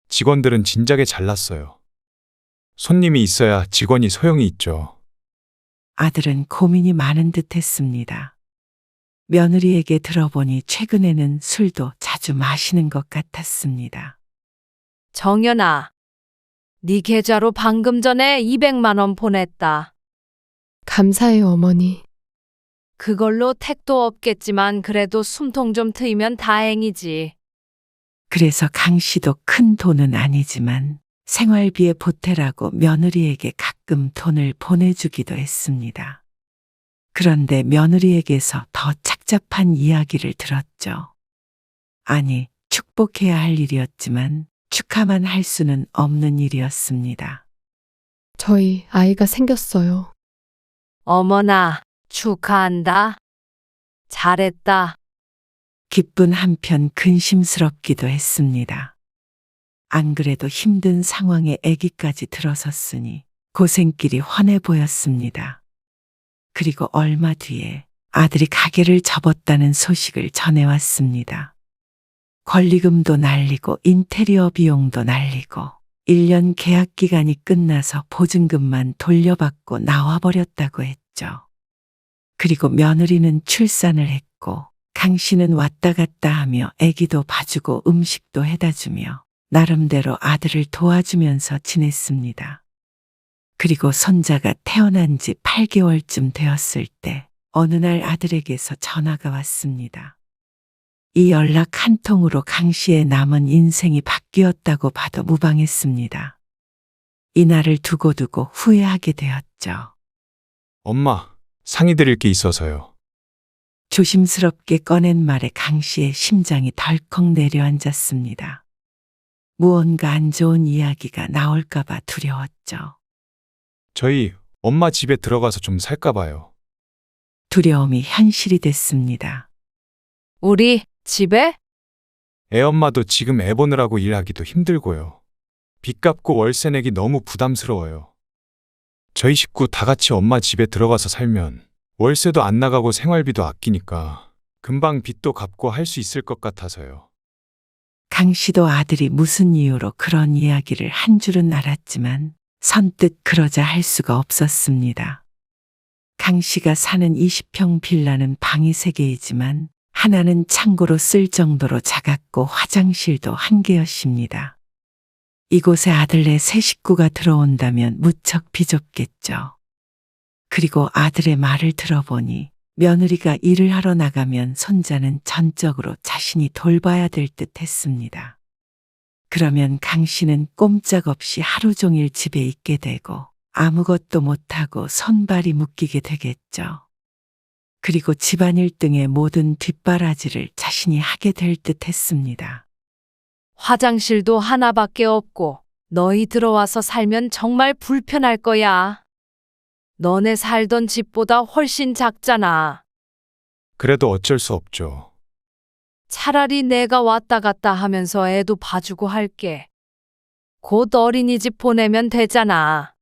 직원들은 진작에 잘났어요. 손님이 있어야 직원이 소용이 있죠. 아들은 고민이 많은 듯 했습니다. 며느리에게 들어보니 최근에는 술도 자주 마시는 것 같았습니다. 정연아, 네 계좌로 방금 전에 200만 원 보냈다. 감사해요, 어머니. 그걸로 택도 없겠지만 그래도 숨통 좀 트이면 다행이지. 그래서 강 씨도 큰 돈은 아니지만 생활비에 보태라고 며느리에게 가끔 돈을 보내주기도 했습니다. 그런데 며느리에게서 더 착잡한 이야기를 들었죠. 아니, 축복해야 할 일이었지만 축하만 할 수는 없는 일이었습니다. 저희 아이가 생겼어요. 어머나, 축하한다. 잘했다. 기쁜 한편 근심스럽기도 했습니다. 안 그래도 힘든 상황에 아기까지 들어섰으니 고생길이 훤해 보였습니다. 그리고 얼마 뒤에 아들이 가게를 접었다는 소식을 전해왔습니다. 권리금도 날리고 인테리어 비용도 날리고 1년 계약 기간이 끝나서 보증금만 돌려받고 나와버렸다고 했죠. 그리고 며느리는 출산을 했고 강 씨는 왔다 갔다 하며 아기도 봐주고 음식도 해다 주며 나름대로 아들을 도와주면서 지냈습니다. 그리고 손자가 태어난 지 8개월쯤 되었을 때 어느 날 아들에게서 전화가 왔습니다. 이 연락 한 통으로 강 씨의 남은 인생이 바뀌었다고 봐도 무방했습니다. 이날을 두고두고 후회하게 되었죠. 엄마, 상의 드릴 게 있어서요. 조심스럽게 꺼낸 말에 강 씨의 심장이 덜컥 내려앉았습니다. 무언가 안 좋은 이야기가 나올까봐 두려웠죠. 저희 엄마 집에 들어가서 좀 살까 봐요. 두려움이 현실이 됐습니다. 우리 집에? 애엄마도 지금 애 보느라고 일하기도 힘들고요. 빚 갚고 월세 내기 너무 부담스러워요. 저희 식구 다 같이 엄마 집에 들어가서 살면 월세도 안 나가고 생활비도 아끼니까 금방 빚도 갚고 할 수 있을 것 같아서요. 강 씨도 아들이 무슨 이유로 그런 이야기를 한 줄은 알았지만 선뜻 그러자 할 수가 없었습니다. 강 씨가 사는 20평 빌라는 방이 3개이지만 하나는 창고로 쓸 정도로 작았고 화장실도 1개였습니다. 이곳에 아들네 세 식구가 들어온다면 무척 비좁겠죠. 그리고 아들의 말을 들어보니 며느리가 일을 하러 나가면 손자는 전적으로 자신이 돌봐야 될 듯 했습니다. 그러면 강 씨는 꼼짝없이 하루 종일 집에 있게 되고 아무것도 못하고 손발이 묶이게 되겠죠. 그리고 집안일 등의 모든 뒷바라지를 자신이 하게 될 듯 했습니다. 화장실도 하나밖에 없고 너희 들어와서 살면 정말 불편할 거야. 너네 살던 집보다 훨씬 작잖아. 그래도 어쩔 수 없죠. 차라리 내가 왔다 갔다 하면서 애도 봐주고 할게. 곧 어린이집 보내면 되잖아.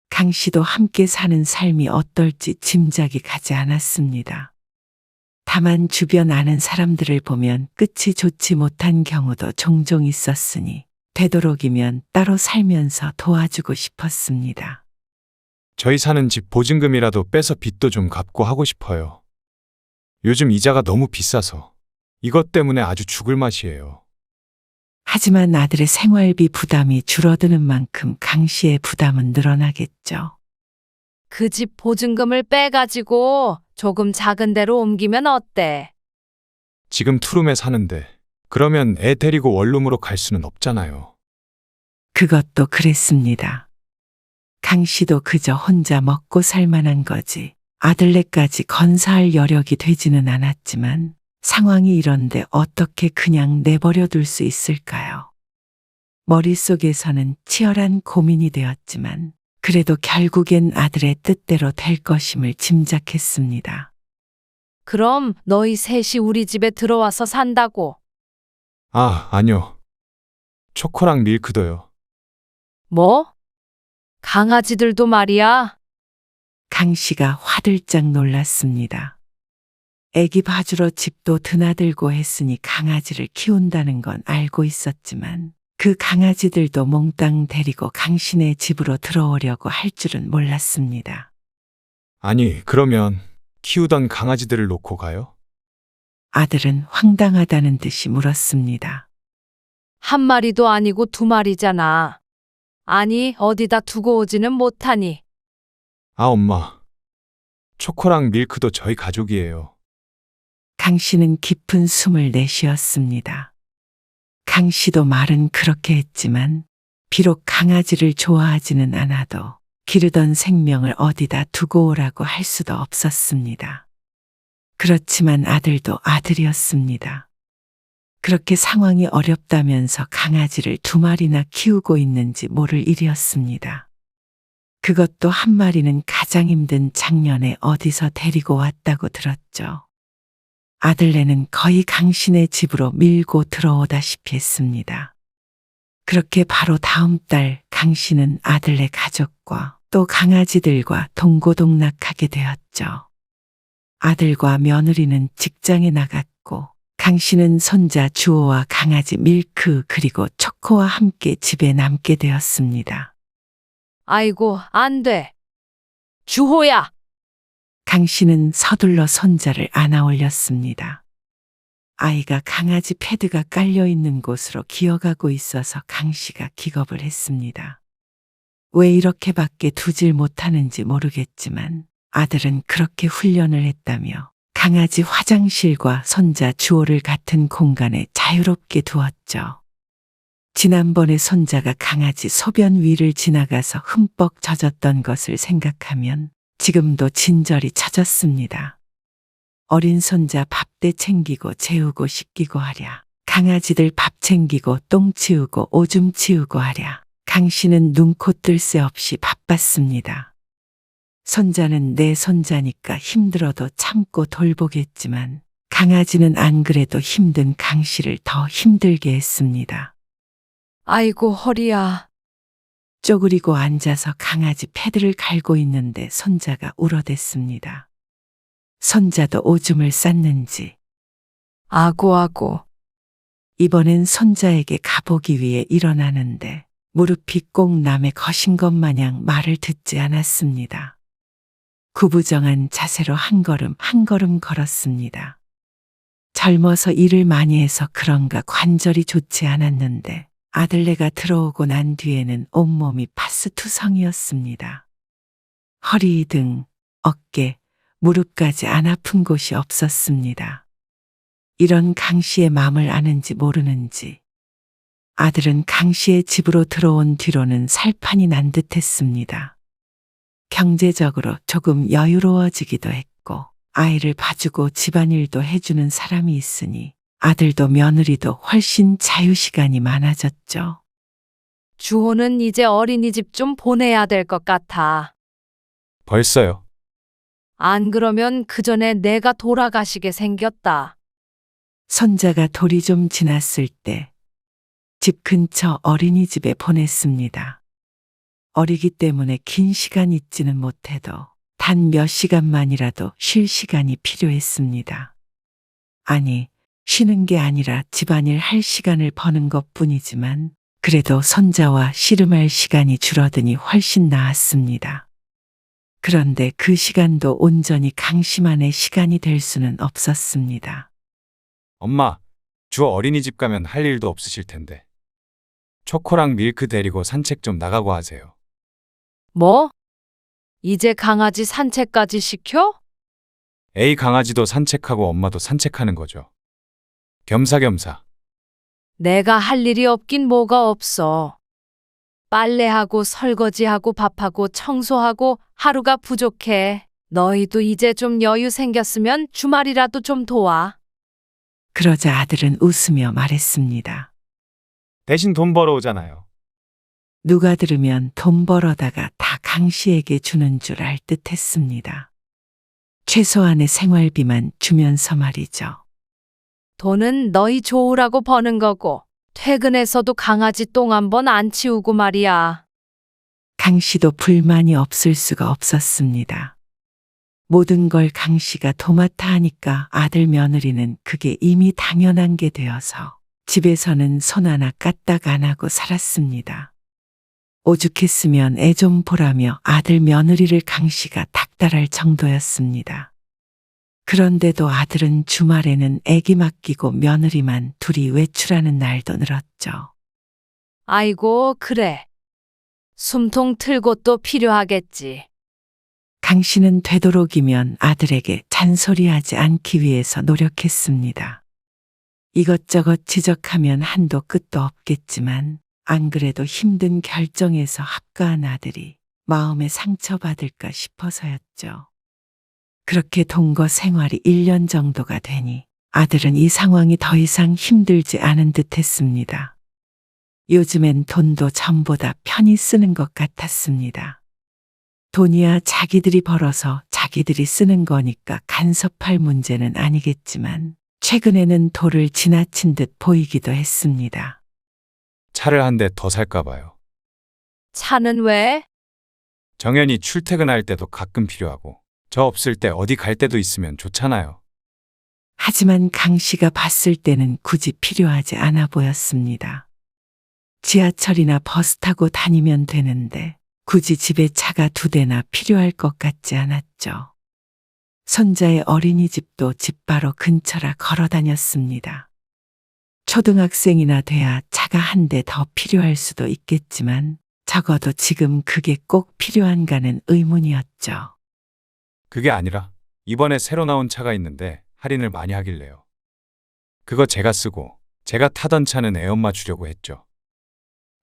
강 씨도 함께 사는 삶이 어떨지 짐작이 가지 않았습니다. 다만 주변 아는 사람들을 보면 끝이 좋지 못한 경우도 종종 있었으니 되도록이면 따로 살면서 도와주고 싶었습니다. 저희 사는 집 보증금이라도 빼서 빚도 좀 갚고 하고 싶어요. 요즘 이자가 너무 비싸서 이것 때문에 아주 죽을 맛이에요. 하지만 아들의 생활비 부담이 줄어드는 만큼 강 씨의 부담은 늘어나겠죠. 그 집 보증금을 빼가지고 조금 작은 데로 옮기면 어때? 지금 투룸에 사는데 그러면 애 데리고 원룸으로 갈 수는 없잖아요. 그것도 그랬습니다. 강 씨도 그저 혼자 먹고 살 만한 거지 아들네까지 건사할 여력이 되지는 않았지만 상황이 이런데 어떻게 그냥 내버려 둘 수 있을까요? 머릿속에서는 치열한 고민이 되었지만 그래도 결국엔 아들의 뜻대로 될 것임을 짐작했습니다. 그럼 너희 셋이 우리 집에 들어와서 산다고. 아, 아니요. 초코랑 밀크도요. 뭐? 강아지들도 말이야. 강 씨가 화들짝 놀랐습니다. 애기 봐주러 집도 드나들고 했으니 강아지를 키운다는 건 알고 있었지만 그 강아지들도 몽땅 데리고 강신의 집으로 들어오려고 할 줄은 몰랐습니다. 아니, 그러면 키우던 강아지들을 놓고 가요? 아들은 황당하다는 듯이 물었습니다. 한 마리도 아니고 2마리잖아. 아니, 어디다 두고 오지는 못하니. 아, 엄마. 초코랑 밀크도 저희 가족이에요. 강 씨는 깊은 숨을 내쉬었습니다. 강 씨도 말은 그렇게 했지만 비록 강아지를 좋아하지는 않아도 기르던 생명을 어디다 두고 오라고 할 수도 없었습니다. 그렇지만 아들도 아들이었습니다. 그렇게 상황이 어렵다면서 강아지를 2마리나 키우고 있는지 모를 일이었습니다. 그것도 한 마리는 가장 힘든 작년에 어디서 데리고 왔다고 들었죠. 아들네는 거의 강신의 집으로 밀고 들어오다시피 했습니다. 그렇게 바로 다음 달 강신은 아들네 가족과 또 강아지들과 동고동락하게 되었죠. 아들과 며느리는 직장에 나갔고 강신은 손자 주호와 강아지 밀크 그리고 초코와 함께 집에 남게 되었습니다. 아이고, 안 돼. 주호야, 강씨는 서둘러 손자를 안아 올렸습니다. 아이가 강아지 패드가 깔려 있는 곳으로 기어가고 있어서 강씨가 기겁을 했습니다. 왜 이렇게밖에 두질 못하는지 모르겠지만 아들은 그렇게 훈련을 했다며 강아지 화장실과 손자 주호를 같은 공간에 자유롭게 두었죠. 지난번에 손자가 강아지 소변 위를 지나가서 흠뻑 젖었던 것을 생각하면 지금도 진절이 쳐졌습니다. 어린 손자 밥대 챙기고 재우고 씻기고 하랴. 강아지들 밥 챙기고 똥 치우고 오줌 치우고 하랴. 강씨는 눈코 뜰 새 없이 바빴습니다. 손자는 내 손자니까 힘들어도 참고 돌보겠지만 강아지는 안 그래도 힘든 강씨를 더 힘들게 했습니다. 아이고, 허리야. 쪼그리고 앉아서 강아지 패드를 갈고 있는데 손자가 울어댔습니다. 손자도 오줌을 쌌는지 아고. 이번엔 손자에게 가보기 위해 일어나는데 무릎이 꼭 남의 것인 것 마냥 말을 듣지 않았습니다. 구부정한 자세로 한 걸음 한 걸음 걸었습니다. 젊어서 일을 많이 해서 그런가 관절이 좋지 않았는데 아들네가 들어오고 난 뒤에는 온몸이 파스투성이었습니다. 허리, 등, 어깨, 무릎까지 안 아픈 곳이 없었습니다. 이런 강씨의 마음을 아는지 모르는지 아들은 강씨의 집으로 들어온 뒤로는 살판이 난 듯했습니다. 경제적으로 조금 여유로워지기도 했고 아이를 봐주고 집안일도 해주는 사람이 있으니 아들도 며느리도 훨씬 자유시간이 많아졌죠. 주호는 이제 어린이집 좀 보내야 될 것 같아. 벌써요. 안 그러면 그 전에 내가 돌아가시게 생겼다. 손자가 돌이 좀 지났을 때 집 근처 어린이집에 보냈습니다. 어리기 때문에 긴 시간 있지는 못해도 단 몇 시간만이라도 쉴 시간이 필요했습니다. 아니, 쉬는 게 아니라 집안일 할 시간을 버는 것뿐이지만 그래도 손자와 씨름할 시간이 줄어드니 훨씬 나았습니다. 그런데 그 시간도 온전히 강씨만의 시간이 될 수는 없었습니다. 엄마, 주호 어린이집 가면 할 일도 없으실 텐데. 초코랑 밀크 데리고 산책 좀 나가고 하세요. 뭐? 이제 강아지 산책까지 시켜? A 강아지도 산책하고 엄마도 산책하는 거죠. 겸사겸사. 내가 할 일이 없긴 뭐가 없어. 빨래하고 설거지하고 밥하고 청소하고 하루가 부족해. 너희도 이제 좀 여유 생겼으면 주말이라도 좀 도와. 그러자 아들은 웃으며 말했습니다. 대신 돈 벌어오잖아요. 누가 들으면 돈 벌어다가 다 강씨에게 주는 줄 알 듯했습니다. 최소한의 생활비만 주면서 말이죠. 돈은 너희 좋으라고 버는 거고 퇴근해서도 강아지 똥 한 번 안 치우고 말이야. 강씨도 불만이 없을 수가 없었습니다. 모든 걸 강씨가 도맡아 하니까 아들 며느리는 그게 이미 당연한 게 되어서 집에서는 손 하나 까딱 안 하고 살았습니다. 오죽했으면 애 좀 보라며 아들 며느리를 강씨가 닥달할 정도였습니다. 그런데도 아들은 주말에는 애기 맡기고 며느리만 둘이 외출하는 날도 늘었죠. 아이고, 그래. 숨통 틀 곳도 필요하겠지. 강씨는 되도록이면 아들에게 잔소리하지 않기 위해서 노력했습니다. 이것저것 지적하면 한도 끝도 없겠지만 안 그래도 힘든 결정에서 합가한 아들이 마음에 상처받을까 싶어서였죠. 그렇게 동거 생활이 1년 정도가 되니 아들은 이 상황이 더 이상 힘들지 않은 듯 했습니다. 요즘엔 돈도 전보다 편히 쓰는 것 같았습니다. 돈이야 자기들이 벌어서 자기들이 쓰는 거니까 간섭할 문제는 아니겠지만 최근에는 도를 지나친 듯 보이기도 했습니다. 차를 한 대 더 살까 봐요. 차는 왜? 정연이 출퇴근할 때도 가끔 필요하고 저 없을 때 어디 갈 때도 있으면 좋잖아요. 하지만 강 씨가 봤을 때는 굳이 필요하지 않아 보였습니다. 지하철이나 버스 타고 다니면 되는데 굳이 집에 차가 2대나 필요할 것 같지 않았죠. 손자의 어린이집도 집 바로 근처라 걸어 다녔습니다. 초등학생이나 돼야 차가 1대 더 필요할 수도 있겠지만 적어도 지금 그게 꼭 필요한가는 의문이었죠. 그게 아니라 이번에 새로 나온 차가 있는데 할인을 많이 하길래요. 그거 제가 쓰고 제가 타던 차는 애엄마 주려고 했죠.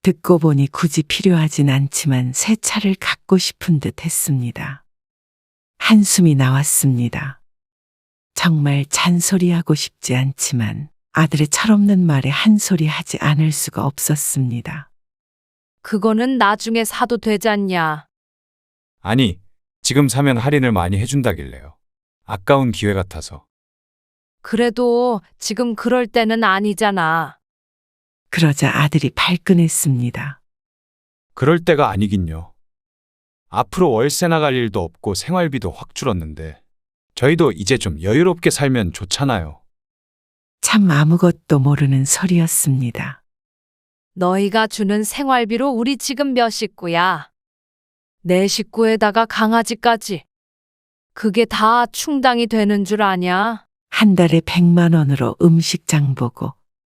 듣고 보니 굳이 필요하진 않지만 새 차를 갖고 싶은 듯 했습니다. 한숨이 나왔습니다. 정말 잔소리하고 싶지 않지만 아들의 철없는 말에 한 소리 하지 않을 수가 없었습니다. 그거는 나중에 사도 되잖냐. 아니, 지금 사면 할인을 많이 해준다길래요. 아까운 기회 같아서. 그래도 지금 그럴 때는 아니잖아. 그러자 아들이 발끈했습니다. 그럴 때가 아니긴요. 앞으로 월세 나갈 일도 없고 생활비도 확 줄었는데 저희도 이제 좀 여유롭게 살면 좋잖아요. 참 아무것도 모르는 소리였습니다. 너희가 주는 생활비로 우리 지금 몇 식구야? 4식구에다가 강아지까지. 그게 다 충당이 되는 줄 아냐? 한 달에 100만 원으로 음식장 보고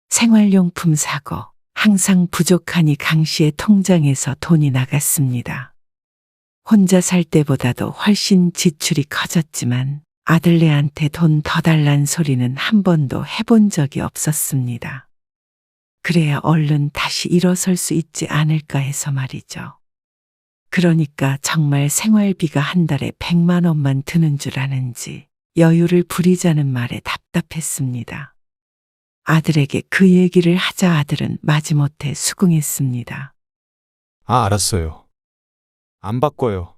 생활용품 사고 항상 부족하니 강 씨의 통장에서 돈이 나갔습니다. 혼자 살 때보다도 훨씬 지출이 커졌지만 아들네한테 돈 더 달란 소리는 한 번도 해본 적이 없었습니다. 그래야 얼른 다시 일어설 수 있지 않을까 해서 말이죠. 그러니까 정말 생활비가 한 달에 100만 원만 드는 줄 아는지 여유를 부리자는 말에 답답했습니다. 아들에게 그 얘기를 하자 아들은 마지못해 수긍했습니다. 아, 알았어요. 안 바꿔요.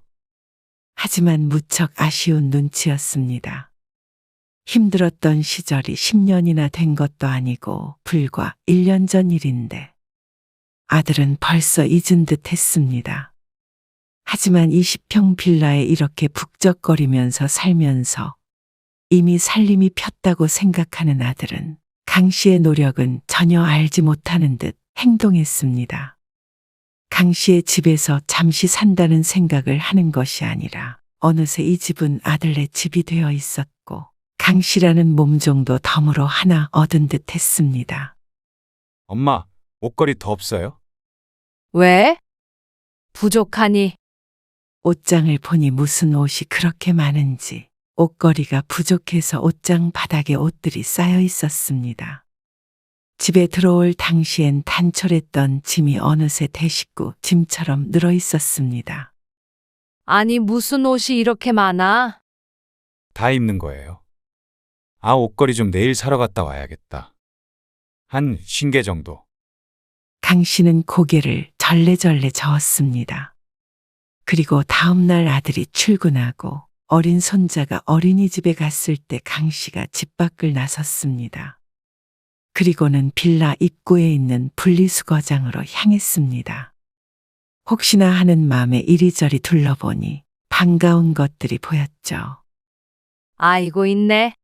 하지만 무척 아쉬운 눈치였습니다. 힘들었던 시절이 10년이나 된 것도 아니고 불과 1년 전 일인데 아들은 벌써 잊은 듯 했습니다. 하지만 20평 빌라에 이렇게 북적거리면서 살면서 이미 살림이 폈다고 생각하는 아들은 강 씨의 노력은 전혀 알지 못하는 듯 행동했습니다. 강 씨의 집에서 잠시 산다는 생각을 하는 것이 아니라 어느새 이 집은 아들네 집이 되어 있었고 강 씨라는 몸종도 덤으로 하나 얻은 듯 했습니다. 엄마, 옷걸이 더 없어요? 왜? 부족하니? 옷장을 보니 무슨 옷이 그렇게 많은지 옷걸이가 부족해서 옷장 바닥에 옷들이 쌓여 있었습니다. 집에 들어올 당시엔 단촐했던 짐이 어느새 대식구 짐처럼 늘어 있었습니다. 아니 무슨 옷이 이렇게 많아? 다 입는 거예요. 아, 옷걸이 좀 내일 사러 갔다 와야겠다. 한 50개 정도. 강 씨는 고개를 절레절레 저었습니다. 그리고 다음 날 아들이 출근하고 어린 손자가 어린이집에 갔을 때 강 씨가 집 밖을 나섰습니다. 그리고는 빌라 입구에 있는 분리수거장으로 향했습니다. 혹시나 하는 마음에 이리저리 둘러보니 반가운 것들이 보였죠. 아이고 있네.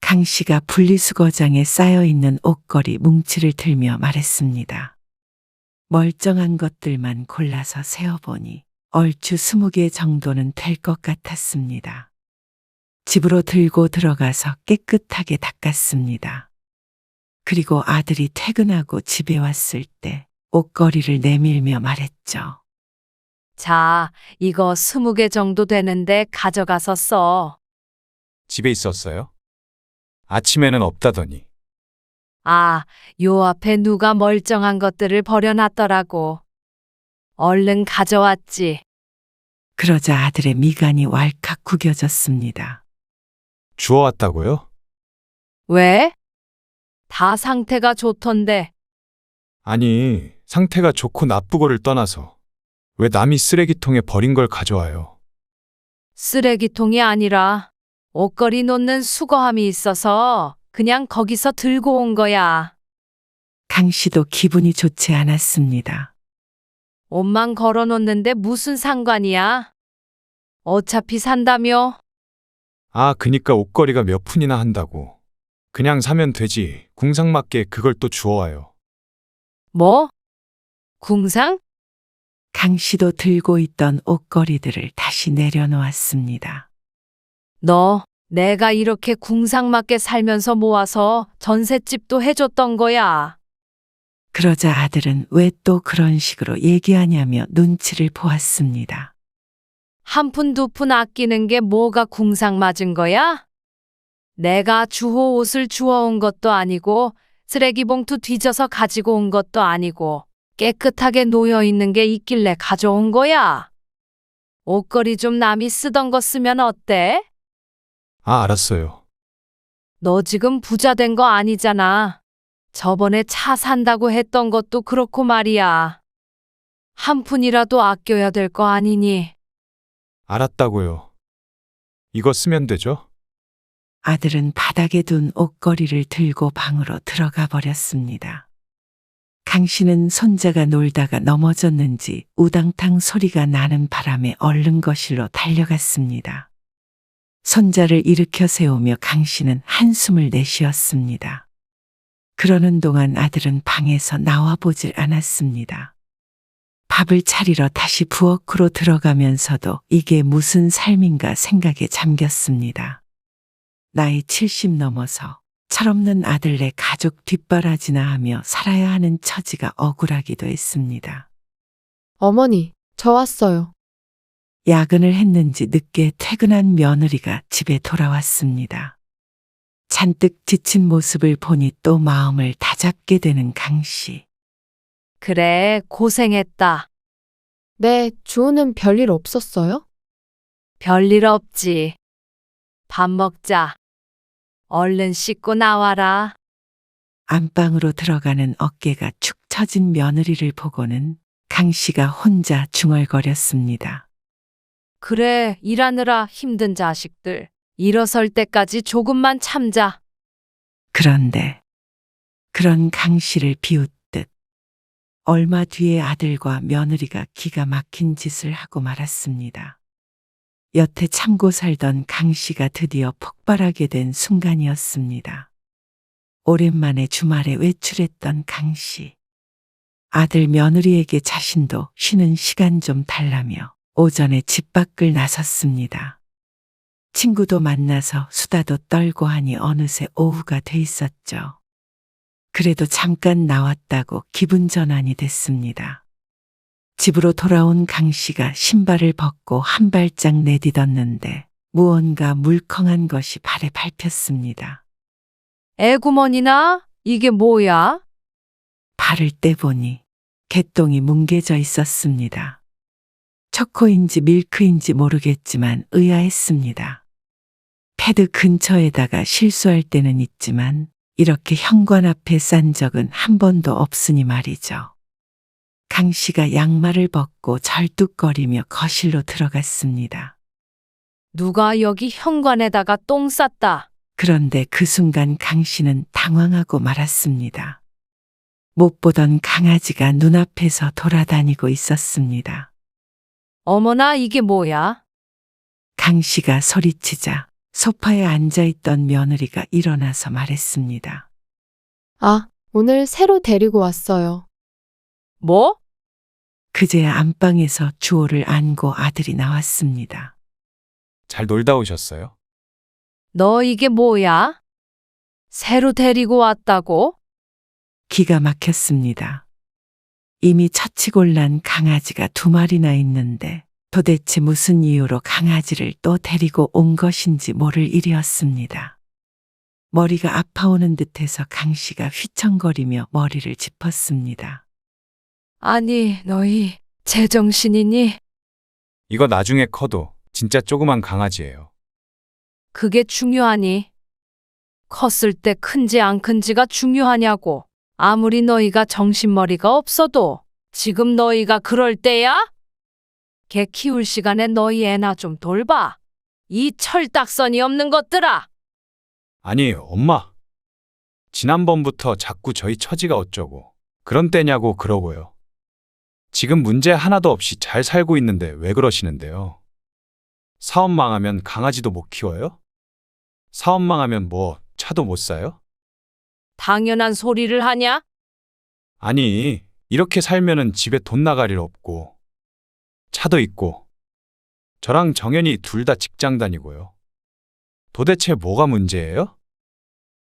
강 씨가 분리수거장에 쌓여있는 옷걸이 뭉치를 들며 말했습니다. 멀쩡한 것들만 골라서 세어보니 얼추 20개 정도는 될 것 같았습니다. 집으로 들고 들어가서 깨끗하게 닦았습니다. 그리고 아들이 퇴근하고 집에 왔을 때 옷걸이를 내밀며 말했죠. 자, 이거 20개 정도 되는데 가져가서 써. 집에 있었어요? 아침에는 없다더니. 아, 요 앞에 누가 멀쩡한 것들을 버려놨더라고. 얼른 가져왔지. 그러자 아들의 미간이 왈칵 구겨졌습니다. 주워왔다고요? 왜? 다 상태가 좋던데. 아니, 상태가 좋고 나쁘고를 떠나서 왜 남이 쓰레기통에 버린 걸 가져와요? 쓰레기통이 아니라 옷걸이 놓는 수거함이 있어서 그냥 거기서 들고 온 거야. 강 씨도 기분이 좋지 않았습니다. 옷만 걸어 놓는데 무슨 상관이야? 어차피 산다며? 아, 그니까 옷걸이가 몇 푼이나 한다고. 그냥 사면 되지. 궁상맞게 그걸 또 주워와요. 뭐? 궁상? 강 씨도 들고 있던 옷걸이들을 다시 내려놓았습니다. 너, 내가 이렇게 궁상맞게 살면서 모아서 전셋집도 해줬던 거야. 그러자 아들은 왜 또 그런 식으로 얘기하냐며 눈치를 보았습니다. 한 푼 두 푼 아끼는 게 뭐가 궁상맞은 거야? 내가 주호 옷을 주워온 것도 아니고 쓰레기 봉투 뒤져서 가지고 온 것도 아니고 깨끗하게 놓여 있는 게 있길래 가져온 거야. 옷걸이 좀 남이 쓰던 거 쓰면 어때? 아, 알았어요. 너 지금 부자 된 거 아니잖아. 저번에 차 산다고 했던 것도 그렇고 말이야. 한 푼이라도 아껴야 될 거 아니니? 알았다고요. 이거 쓰면 되죠? 아들은 바닥에 둔 옷걸이를 들고 방으로 들어가 버렸습니다. 강 씨는 손자가 놀다가 넘어졌는지 우당탕 소리가 나는 바람에 얼른 거실로 달려갔습니다. 손자를 일으켜 세우며 강 씨는 한숨을 내쉬었습니다. 그러는 동안 아들은 방에서 나와 보질 않았습니다. 밥을 차리러 다시 부엌으로 들어가면서도 이게 무슨 삶인가 생각에 잠겼습니다. 나이 70 넘어서 철없는 아들네 가족 뒷바라지나 하며 살아야 하는 처지가 억울하기도 했습니다. 어머니, 저 왔어요. 야근을 했는지 늦게 퇴근한 며느리가 집에 돌아왔습니다. 잔뜩 지친 모습을 보니 또 마음을 다잡게 되는 강 씨. 그래, 고생했다. 네, 주호는 별일 없었어요? 별일 없지. 밥 먹자. 얼른 씻고 나와라. 안방으로 들어가는 어깨가 축 처진 며느리를 보고는 강 씨가 혼자 중얼거렸습니다. 그래, 일하느라 힘든 자식들. 일어설 때까지 조금만 참자. 그런데 그런 강 씨를 비웃듯 얼마 뒤에 아들과 며느리가 기가 막힌 짓을 하고 말았습니다. 여태 참고 살던 강 씨가 드디어 폭발하게 된 순간이었습니다. 오랜만에 주말에 외출했던 강 씨. 아들 며느리에게 자신도 쉬는 시간 좀 달라며 오전에 집 밖을 나섰습니다. 친구도 만나서 수다도 떨고 하니 어느새 오후가 돼 있었죠. 그래도 잠깐 나왔다고 기분 전환이 됐습니다. 집으로 돌아온 강 씨가 신발을 벗고 한 발짝 내딛었는데 무언가 물컹한 것이 발에 밟혔습니다. 애구머니나? 이게 뭐야? 발을 떼보니 개똥이 뭉개져 있었습니다. 초코인지 밀크인지 모르겠지만 의아했습니다. 패드 근처에다가 실수할 때는 있지만 이렇게 현관 앞에 싼 적은 한 번도 없으니 말이죠. 강 씨가 양말을 벗고 절뚝거리며 거실로 들어갔습니다. 누가 여기 현관에다가 똥 쌌다. 그런데 그 순간 강 씨는 당황하고 말았습니다. 못 보던 강아지가 눈앞에서 돌아다니고 있었습니다. 어머나, 이게 뭐야? 강 씨가 소리치자 소파에 앉아있던 며느리가 일어나서 말했습니다. 아, 오늘 새로 데리고 왔어요. 뭐? 그제야 안방에서 주호를 안고 아들이 나왔습니다. 잘 놀다 오셨어요? 너 이게 뭐야? 새로 데리고 왔다고? 기가 막혔습니다. 이미 처치곤란 강아지가 2마리나 있는데 도대체 무슨 이유로 강아지를 또 데리고 온 것인지 모를 일이었습니다. 머리가 아파오는 듯해서 강 씨가 휘청거리며 머리를 짚었습니다. 아니, 너희 제정신이니? 이거 나중에 커도 진짜 조그만 강아지예요. 그게 중요하니? 컸을 때 큰지 안 큰지가 중요하냐고. 아무리 너희가 정신머리가 없어도 지금 너희가 그럴 때야? 개 키울 시간에 너희 애나 좀 돌봐. 이 철딱선이 없는 것들아. 아니, 엄마. 지난번부터 자꾸 저희 처지가 어쩌고 그런 때냐고 그러고요. 지금 문제 하나도 없이 잘 살고 있는데 왜 그러시는데요? 사업 망하면 강아지도 못 키워요? 사업 망하면 뭐 차도 못 사요? 당연한 소리를 하냐? 아니, 이렇게 살면은 집에 돈 나갈 일 없고 차도 있고 저랑 정연이 둘 다 직장 다니고요. 도대체 뭐가 문제예요?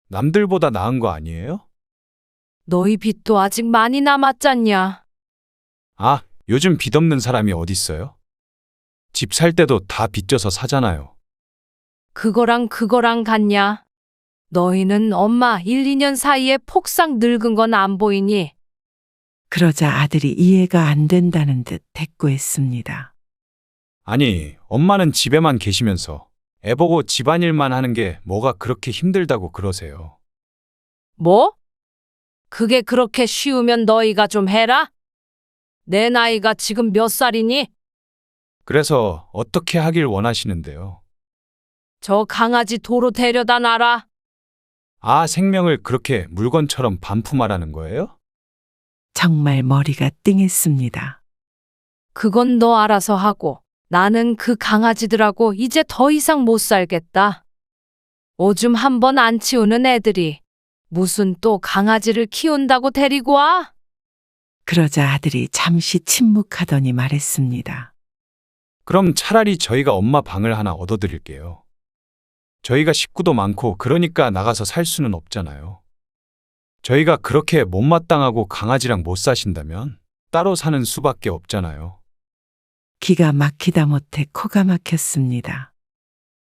남들보다 나은 거 아니에요? 너희 빚도 아직 많이 남았잖냐. 아, 요즘 빚 없는 사람이 어딨어요? 집 살 때도 다 빚져서 사잖아요. 그거랑 같냐? 너희는 엄마 1, 2년 사이에 폭삭 늙은 건 안 보이니? 그러자 아들이 이해가 안 된다는 듯 대꾸했습니다. 아니, 엄마는 집에만 계시면서 애 보고 집안일만 하는 게 뭐가 그렇게 힘들다고 그러세요. 뭐? 그게 그렇게 쉬우면 너희가 좀 해라? 내 나이가 지금 몇 살이니? 그래서 어떻게 하길 원하시는데요? 저 강아지 도로 데려다 놔라. 아, 생명을 그렇게 물건처럼 반품하라는 거예요? 정말 머리가 띵했습니다. 그건 너 알아서 하고 나는 그 강아지들하고 이제 더 이상 못 살겠다. 오줌 한 번 안 치우는 애들이 무슨 또 강아지를 키운다고 데리고 와? 그러자 아들이 잠시 침묵하더니 말했습니다. 그럼 차라리 저희가 엄마 방을 하나 얻어드릴게요. 저희가 식구도 많고 그러니까 나가서 살 수는 없잖아요. 저희가 그렇게 못마땅하고 강아지랑 못 사신다면 따로 사는 수밖에 없잖아요. 기가 막히다 못해 코가 막혔습니다.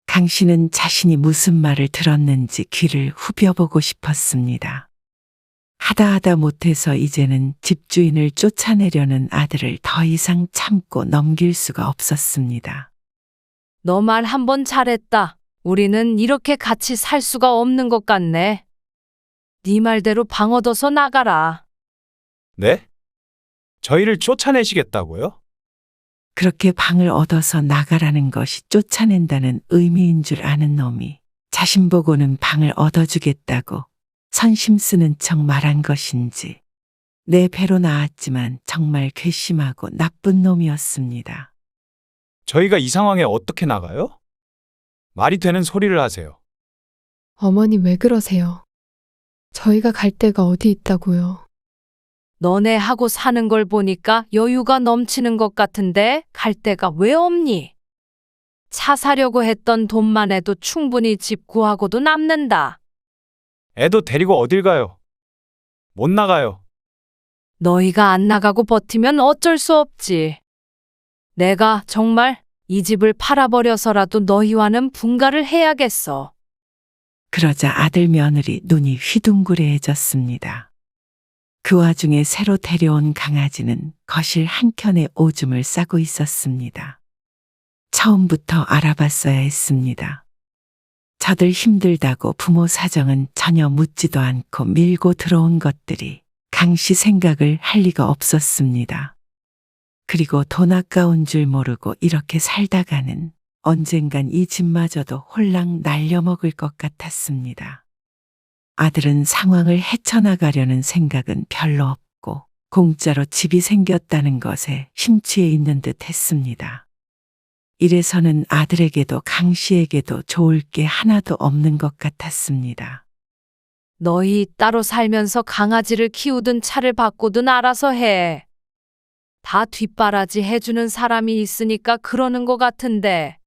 강 씨는 자신이 무슨 말을 들었는지 귀를 후벼보고 싶었습니다. 하다 못해서 이제는 집주인을 쫓아내려는 아들을 더 이상 참고 넘길 수가 없었습니다. 너 말 한 번 잘했다. 우리는 이렇게 같이 살 수가 없는 것 같네. 네 말대로 방 얻어서 나가라. 네? 저희를 쫓아내시겠다고요? 그렇게 방을 얻어서 나가라는 것이 쫓아낸다는 의미인 줄 아는 놈이 자신 보고는 방을 얻어주겠다고 선심 쓰는 척 말한 것인지 내 배로 나왔지만 정말 괘씸하고 나쁜 놈이었습니다. 저희가 이 상황에 어떻게 나가요? 말이 되는 소리를 하세요. 어머니 왜 그러세요? 저희가 갈 데가 어디 있다고요? 너네하고 사는 걸 보니까 여유가 넘치는 것 같은데 갈 데가 왜 없니? 차 사려고 했던 돈만 해도 충분히 집 구하고도 남는다. 애도 데리고 어딜 가요? 못 나가요. 너희가 안 나가고 버티면 어쩔 수 없지. 내가 정말 이 집을 팔아버려서라도 너희와는 분가를 해야겠어. 그러자 아들 며느리 눈이 휘둥그레해졌습니다. 그 와중에 새로 데려온 강아지는 거실 한켠에 오줌을 싸고 있었습니다. 처음부터 알아봤어야 했습니다. 저들 힘들다고 부모 사정은 전혀 묻지도 않고 밀고 들어온 것들이 강씨 생각을 할 리가 없었습니다. 그리고 돈 아까운 줄 모르고 이렇게 살다가는 언젠간 이 집마저도 홀랑 날려먹을 것 같았습니다. 아들은 상황을 헤쳐나가려는 생각은 별로 없고 공짜로 집이 생겼다는 것에 심취해 있는 듯 했습니다. 이래서는 아들에게도 강 씨에게도 좋을 게 하나도 없는 것 같았습니다. 너희 따로 살면서 강아지를 키우든 차를 바꾸든 알아서 해. 다 뒷바라지 해주는 사람이 있으니까 그러는 것 같은데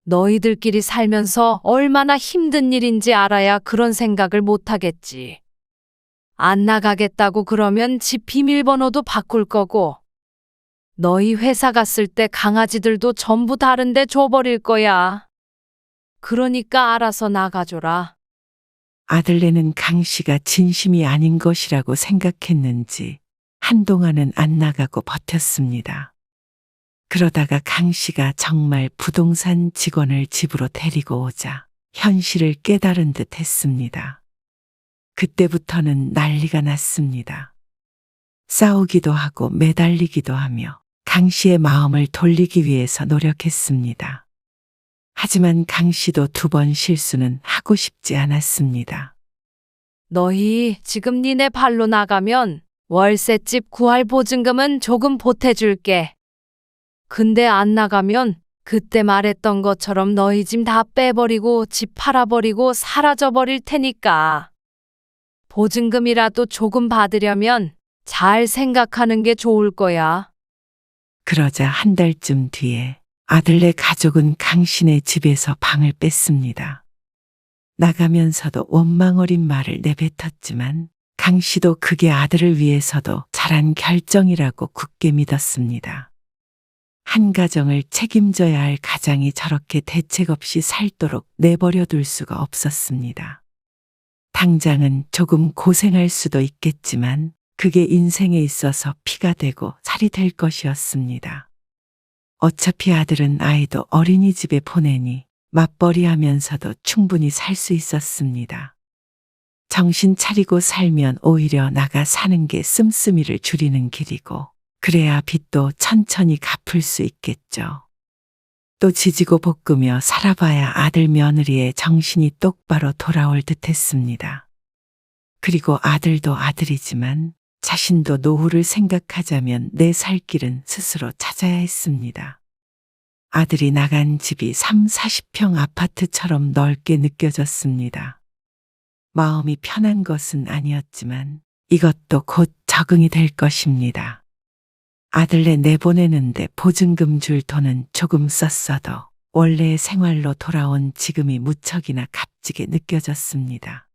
너희들끼리 살면서 얼마나 힘든 일인지 알아야 그런 생각을 못하겠지. 안 나가겠다고 그러면 집 비밀번호도 바꿀 거고 너희 회사 갔을 때 강아지들도 전부 다른 데 줘버릴 거야. 그러니까 알아서 나가줘라. 아들네는 강 씨가 진심이 아닌 것이라고 생각했는지 한동안은 안 나가고 버텼습니다. 그러다가 강 씨가 정말 부동산 직원을 집으로 데리고 오자 현실을 깨달은 듯 했습니다. 그때부터는 난리가 났습니다. 싸우기도 하고 매달리기도 하며 강 씨의 마음을 돌리기 위해서 노력했습니다. 하지만 강 씨도 2번 실수는 하고 싶지 않았습니다. 너희 지금 니네 발로 나가면 월세집 구할 보증금은 조금 보태줄게. 근데 안 나가면 그때 말했던 것처럼 너희 짐 다 빼버리고 집 팔아버리고 사라져버릴 테니까. 보증금이라도 조금 받으려면 잘 생각하는 게 좋을 거야. 그러자 1달쯤 뒤에 아들네 가족은 강신의 집에서 방을 뺐습니다. 나가면서도 원망 어린 말을 내뱉었지만 강 씨도 그게 아들을 위해서도 잘한 결정이라고 굳게 믿었습니다. 한 가정을 책임져야 할 가장이 저렇게 대책 없이 살도록 내버려 둘 수가 없었습니다. 당장은 조금 고생할 수도 있겠지만 그게 인생에 있어서 피가 되고 살이 될 것이었습니다. 어차피 아들은 아이도 어린이집에 보내니 맞벌이 하면서도 충분히 살 수 있었습니다. 정신 차리고 살면 오히려 나가 사는 게 씀씀이를 줄이는 길이고 그래야 빚도 천천히 갚을 수 있겠죠. 또 지지고 볶으며 살아봐야 아들 며느리의 정신이 똑바로 돌아올 듯 했습니다. 그리고 아들도 아들이지만 자신도 노후를 생각하자면 내 살 길은 스스로 찾아야 했습니다. 아들이 나간 집이 30-40평 아파트처럼 넓게 느껴졌습니다. 마음이 편한 것은 아니었지만 이것도 곧 적응이 될 것입니다. 아들네 내보내는데 보증금 줄 돈은 조금 썼어도 원래의 생활로 돌아온 지금이 무척이나 값지게 느껴졌습니다.